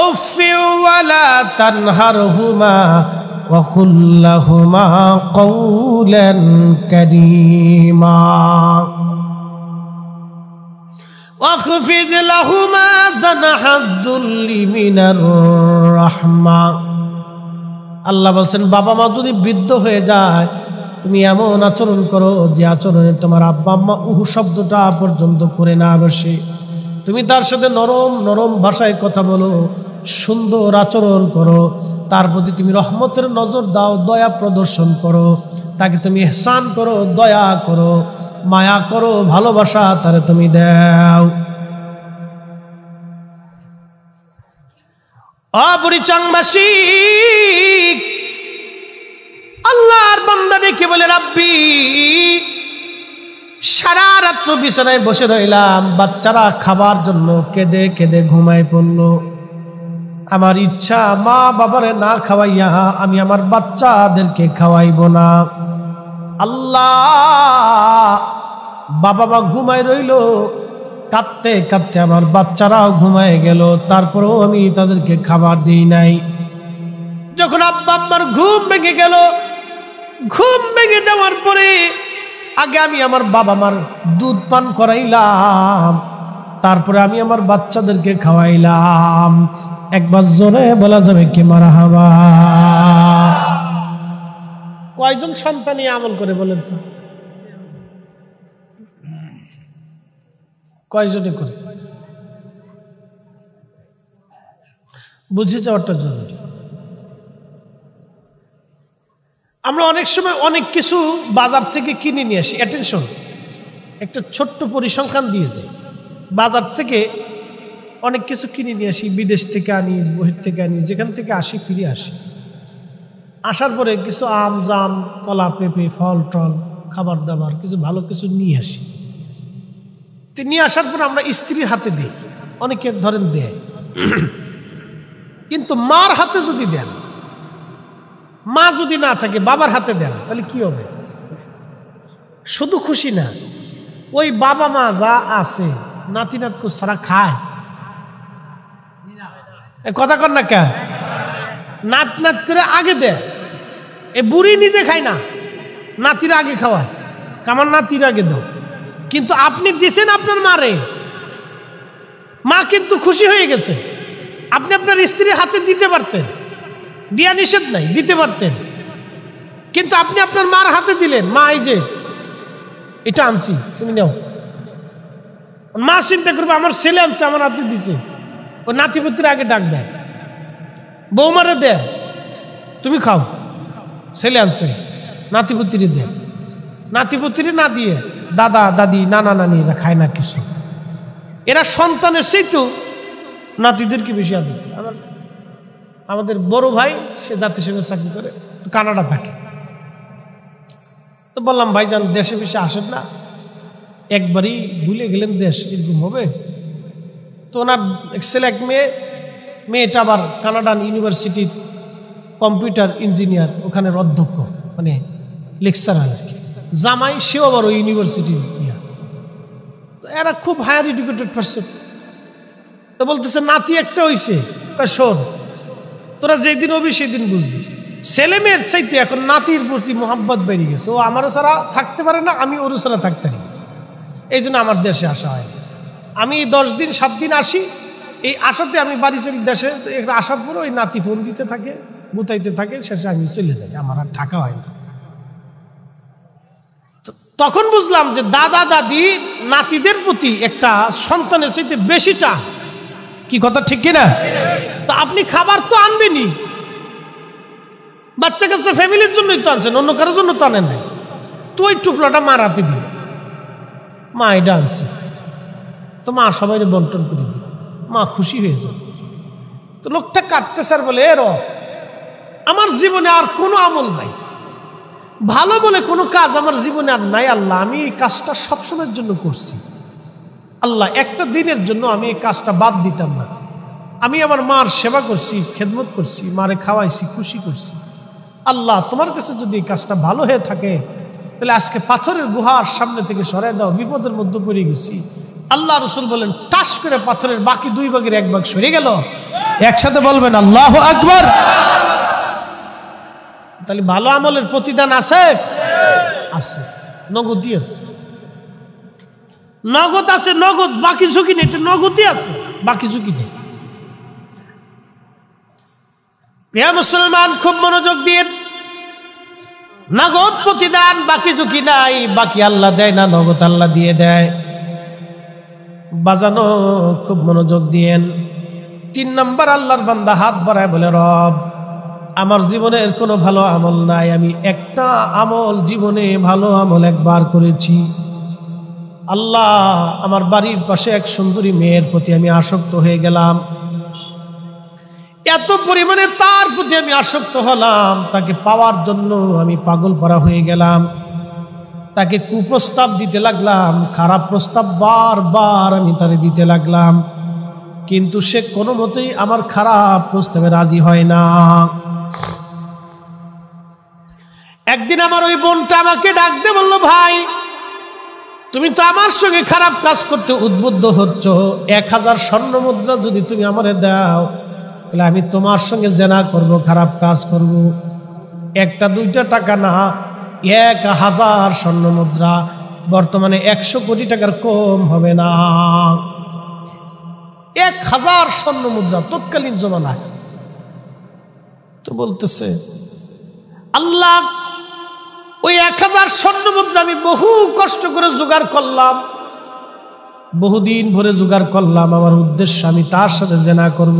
উফ ওয়ালা তানহারহুমা وقل لهما قولا كريما واخفض لهما جناح الذل من الرحمة। আল্লাহ বলেন, বাবা মা যদি বৃদ্ধ হয়ে যায়, তুমি এমন আচরণ করো যে আচরণে তোমার আব্বা আম্মা উহু শব্দটা পর্যন্ত করে না বসে। তুমি তার সাথে নরম নরম ভাষায় কথা বলো, সুন্দর আচরণ করো, তার প্রতি তুমি রহমতের নজর দাও, দয়া প্রদর্শন করো, তাকে তুমি ইহসান করো, দয়া করো, মায়া করো, ভালোবাসা তারে তুমি দাও। বুড়িচংবাসী আল্লাহর বান্দা ডেকে বলে, রাব্বি, সারা রাত্র বিছানায় বসে রইলাম, বাচ্চারা খাবার জন্য কেঁদে কেঁদে ঘুমায় পড়ল। আমার ইচ্ছা মা বাবারে না খাওয়াইয়া আমি আমার বাচ্চাদেরকে খাওয়াইব না। আল্লাহ, বাবা মা ঘুমায় রইল, কাঁদতে কাঁদতে আমার বাচ্চারাও ঘুমায় গেল, তারপরেও আমি তাদেরকে খাবার দিই নাই। যখন আব্বা আম্মার ঘুম ভেঙে গেল, ঘুম ভেঙে যাওয়ার পরে আগে আমি আমার বাবা মার দুধ পান করাইলাম, তারপরে আমি আমার বাচ্চাদেরকে খাওয়াইলাম। একবার জোরে বলা যাবে কি মারহাবা? কয়জন সন্তানই আমল করে বলেন তো? কয়জনে করে? বুঝে যাওয়াটা জরুরি। আমরা অনেক সময় অনেক কিছু বাজার থেকে কিনে নিয়ে আসি। অ্যাটেনশন, একটা ছোট্ট পরিসংখ্যান দিয়ে যায়। বাজার থেকে অনেক কিছু কিনে নিয়ে আসি, বিদেশ থেকে আনি, বহির থেকে আনি, যেখান থেকে আসি ফিরে আসি। আসার পরে কিছু আম জাম কলা পেঁপে ফল টল খাবার দাবার কিছু ভালো কিছু নিয়ে আসি। নিয়ে আসার পর আমরা স্ত্রীর হাতে দিই, অনেকে ধরেন দেয়। কিন্তু মার হাতে যদি দেন, মা যদি না থাকে বাবার হাতে দেন, তাহলে কি হবে? শুধু খুশি না, ওই বাবা মা যা আছে নাতি নাতকু সারা খায়। কথা কর না কেন? নাত নাত করে আগে দেয়। এ বুড়ি নিজে খায় না, নাতির আগে খাওয়ায়, কামার নাতির আগে দাও। কিন্তু আপনি দিছেন আপনার মারে, মা কিন্তু খুশি হয়ে গেছে। আপনি আপনার স্ত্রীর হাতে দিতে পারতেন, দিয়া নিষেধ নাই, দিতে পারতেন। কিন্তু আপনি আপনার মার হাতে দিলেন, মা এই যে এটা আনছি তুমি নাও। মা চিন্তা করবে আমার ছেলে আনছে আমার হাতে দিছে, ও নাতিপুতির আগে ডাক দেয়, বৌমারে দেয় তুমি খাও, ছেলে আনছে নাতিপুতিরে দেয়। নাতিপুতিরে না দিয়ে দাদা দাদি নানা নানি এরা খায় না কিছু। এরা সন্তানের সেই তো নাতিদেরকে বেশি আদর। আমাদের বড় ভাই সে জাতিসংঘে চাকরি করে, কানাডা থাকে। তো বললাম ভাইজান দেশে বেশি আসেন না, একবারই ভুলে গেলেন দেশ, এরকম হবে? তো ওনার ছেলে এক মেয়েটা আবার কানাডান ইউনিভার্সিটির কম্পিউটার ইঞ্জিনিয়ার, ওখানের অধ্যক্ষ মানে লেকচারার আর কি। জামাই সেও আবার ওই ইউনিভার্সিটির ইয়া। তো এরা খুব হায়ার এডুকেটেড পারসন। তো বলতেছে নাতি একটা হইছে, শোন তোরা যেদিন হবি সেদিন বুঝবি, ছেলে মেয়ের চাইতে এখন নাতির প্রতি মোহাব্বত বেড়ে গেছে। ও আমারও ছাড়া থাকতে পারে না, আমি ওরও ছাড়া থাকতে পারি। এই জন্য আমার দেশে আসা হয়। আমি 10 দিন 7 দিন আসি, এই আসাতে আমি বাড়ি চলি দেশে। আসার পরে ওই নাতি ফোন দিতে থাকে, বুতাইতে থাকে, শেষে আমি চলে যাই, আমার আর থাকা হয় না। তখন বুঝলাম যে দাদা দাদি নাতিদের প্রতি একটা সন্তানের চাইতে বেশি টান। কি কথা ঠিক কিনা? তা আপনি খাবার তো আনবেনই, বাচ্চা কাচ্চা ফ্যামিলির জন্যই তো আনছেন, অন্য কারোর জন্য তো আনেন নাই। তো ওই টুকলাটা মা রাতে দিবে, মা এটা আনছে, তো মা সবাই বন্টন করে দিবে, মা খুশি হয়ে যাবে। তো লোকটা কাঁদতে স্যার বলে, আমার জীবনে আর কোনো আমল নাই, ভালো বলে কোনো কাজ আমার জীবনে আর নাই। আল্লাহ, আমি এই কাজটা সবসময়ের জন্য করছি। আল্লাহ, একটা দিনের জন্য আমি এই কাজটা বাদ দিতাম না। আমি আমার মার সেবা করছি, খেদমত করছি, মারে খাওয়াইছি, খুশি করছি। আল্লাহ, তোমার কাছে যদি এই কাজটা ভালো হয়ে থাকে তাহলে আজকে পাথরের গুহার সামনে থেকে সরাই দাও, বিপদের মধ্যে পড়ে গেছি। আল্লাহ রসুল বলেন, টাস করে পাথরের বাকি 2 ভাগের 1 ভাগ সরে গেল। একসাথে বলবেন আল্লাহু আকবার। তাহলে ভালো আমলের প্রতিদান আছে, আছে, নগদই আছে, নগদ আছে, নগদ, বাকি ঝুঁকি নেই। এটা নগদই আছে, বাকি ঝুঁকি নেই। প্রিয় মুসলমান, খুব মনোযোগ দিয়ে, নগদ প্রতিদান, বাকি ঝুঁকি নাই। বাকি আল্লাহ দেয় না, নগদ আল্লাহ দিয়ে দেয়। বাজানো, খুব মনোযোগ দিয়েন। 3 নম্বর, আল্লাহর বান্দা হাত বাড়ায় বলে, রব আমার জীবনের কোনো ভালো আমল নাই, আমি একটা আমল জীবনে ভালো আমল একবার করেছি। আল্লাহ, আমার বাড়ির পাশে এক সুন্দরী মেয়ের প্রতি আমি আসক্ত হয়ে গেলাম, এত পরিমাণে তার প্রতি আমি আসক্ত হলাম, তাকে পাওয়ার জন্য আমি পাগল পারা হয়ে গেলাম। তাকে কুপ্রস্তাব দিতে লাগলাম, খারাপ প্রস্তাব বারবার আমি তারে দিতে লাগলাম, কিন্তু সে কোনো মতেই আমার খারাপ প্রস্তাবে রাজি হয় না। একদিন আমার ওই বোনটা আমাকে ডাক দিয়ে বলল, ভাই তুমি তো আমার সঙ্গে খারাপ কাজ করতে উদ্বুদ্ধ হচ্ছ, 1000 স্বর্ণ মুদ্রা যদি তুমি আমারে দাও তাহলে আমি তোমার সঙ্গে জেনা করব, খারাপ কাজ করব। 1-2 টাকা না, 1000 স্বর্ণ মুদ্রা, বর্তমানে 100 কোটি টাকার কম হবে না। 1000 স্বর্ণ মুদ্রা তৎকালীন জমানায়। তো বলতেছে আল্লাহ, ওই 1000 স্বর্ণ মুদ্রা আমি বহু কষ্ট করে জোগাড় করলাম, বহুদিন ভরে জোগাড় করলাম, আমার উদ্দেশ্য আমি তার সাথে জেনা করব।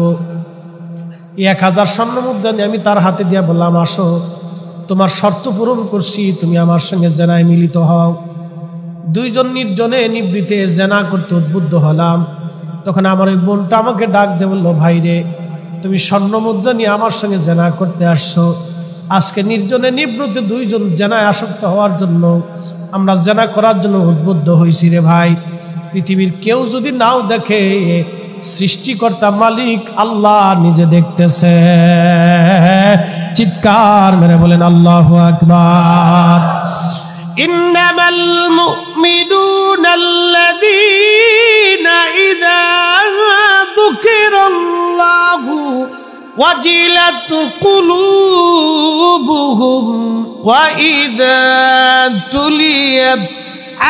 1000 স্বর্ণ মুদ্রা নিয়ে আমি তার হাতে দিয়া বললাম, আসো তোমার শর্ত পূরণ করছি, তুমি আমার সঙ্গে জেনায় মিলিত হও। দুইজন নির্জনে নিবৃতে জেনা করতে উদ্বুদ্ধ হলাম। তখন আমার ওই বোনটা আমাকে ডাক দিয়ে বললো, ভাই রে তুমি স্বর্ণ মুদ্রা নিয়ে আমার সঙ্গে জেনা করতে আসছো, আজকে নির্জনে নিবৃতে দুইজন জেনায় আসক্ত হওয়ার জন্য আমরা জেনা করার জন্য উদ্বুদ্ধ হয়েছি রে ভাই। পৃথিবীর কেউ যদি নাও দেখে, সৃষ্টিকর্তা মালিক আল্লাহ নিজে দেখতেছে। চিৎকার মেরে বলেন আল্লাহু আকবার। ইন্নামাল মুমিনুনাল্লাযীনা ইযা যুকিরাল্লাহু ওয়াজিলাত কুলুবুহুম ওয়া ইযা তুলিয়াত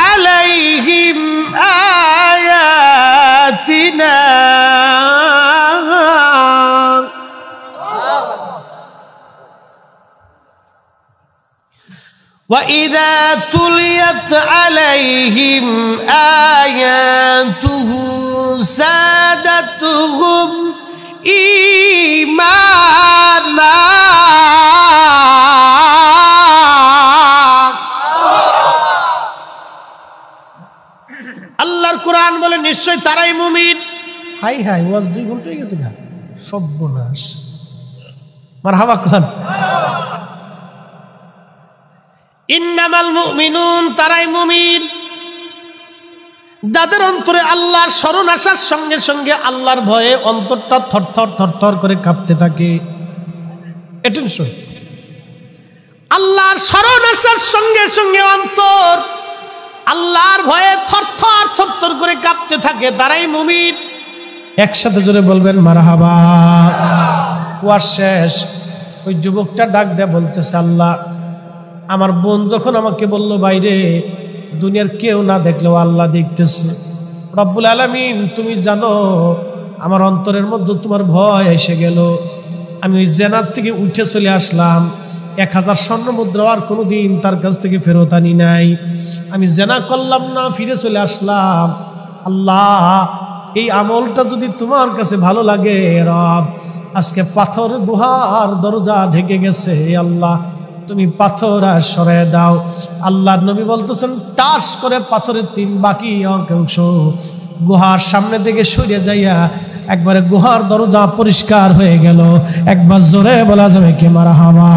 আলাইহিম আয়াতিনা وَإِذَا تُلِيَتْ عَلَيْهِمْ آيَاتُهُ زَادَتْهُمْ إِيمَانًا। আল্লাহর কোরআন বলে নিশ্চয় তারাই মুমিন। হাই হাই, ওয়াজ 2 ঘন্টা হয়ে গেছে গা, সর্বনাশ। মারহাবা খান। ইন্নামাল মুমিনুন, তারাই মুমিন যাদের অন্তরে আল্লাহর স্মরণ আসার সঙ্গে সঙ্গে আল্লাহর ভয়ে অন্তরটা থরথর থরথর করে কাঁপতে থাকে। অ্যাটেনশন, আল্লাহর স্মরণ আসার সঙ্গে সঙ্গে অন্তর আল্লাহর ভয়ে থরথর থরথর করে কাঁপতে থাকে, তারাই মুমিন। একসাথে জোরে বলবেন মারহাবা। ওয়াজ শেষ, ওই যুবকটা ডাক দেয়া বলতেছে, আল্লাহ আমার বোন যখন আমাকে বলল, বাইরে দুনিয়ার কেউ না দেখলেও আল্লাহ দেখতেছে। রব্বুল আলামিন তুমি জানো আমার অন্তরের মধ্যে তোমার ভয় এসে গেল। আমি ওই জেনার থেকে উঠে চলে আসলাম, 1000 স্বর্ণ মুদ্রা আর কোনোদিন তার কাছ থেকে ফেরত আনি নাই। আমি জেনা করলাম না, ফিরে চলে আসলাম। আল্লাহ এই আমলটা যদি তোমার কাছে ভালো লাগে, রব আজকে পাথর গুহার দরজা ঢেকে গেছে, আল্লাহ তুমি পাথর আর সরায় দাও। আল্লাহর নবী বলতেছেন, টাস করে পাথরের 3 বাকি অংশ গুহার সামনে দিকে সরে যাইয়া একবারে গুহার দরজা পরিষ্কার হয়ে গেল। একবার জোরে বলা যাবে কি মারহাবা।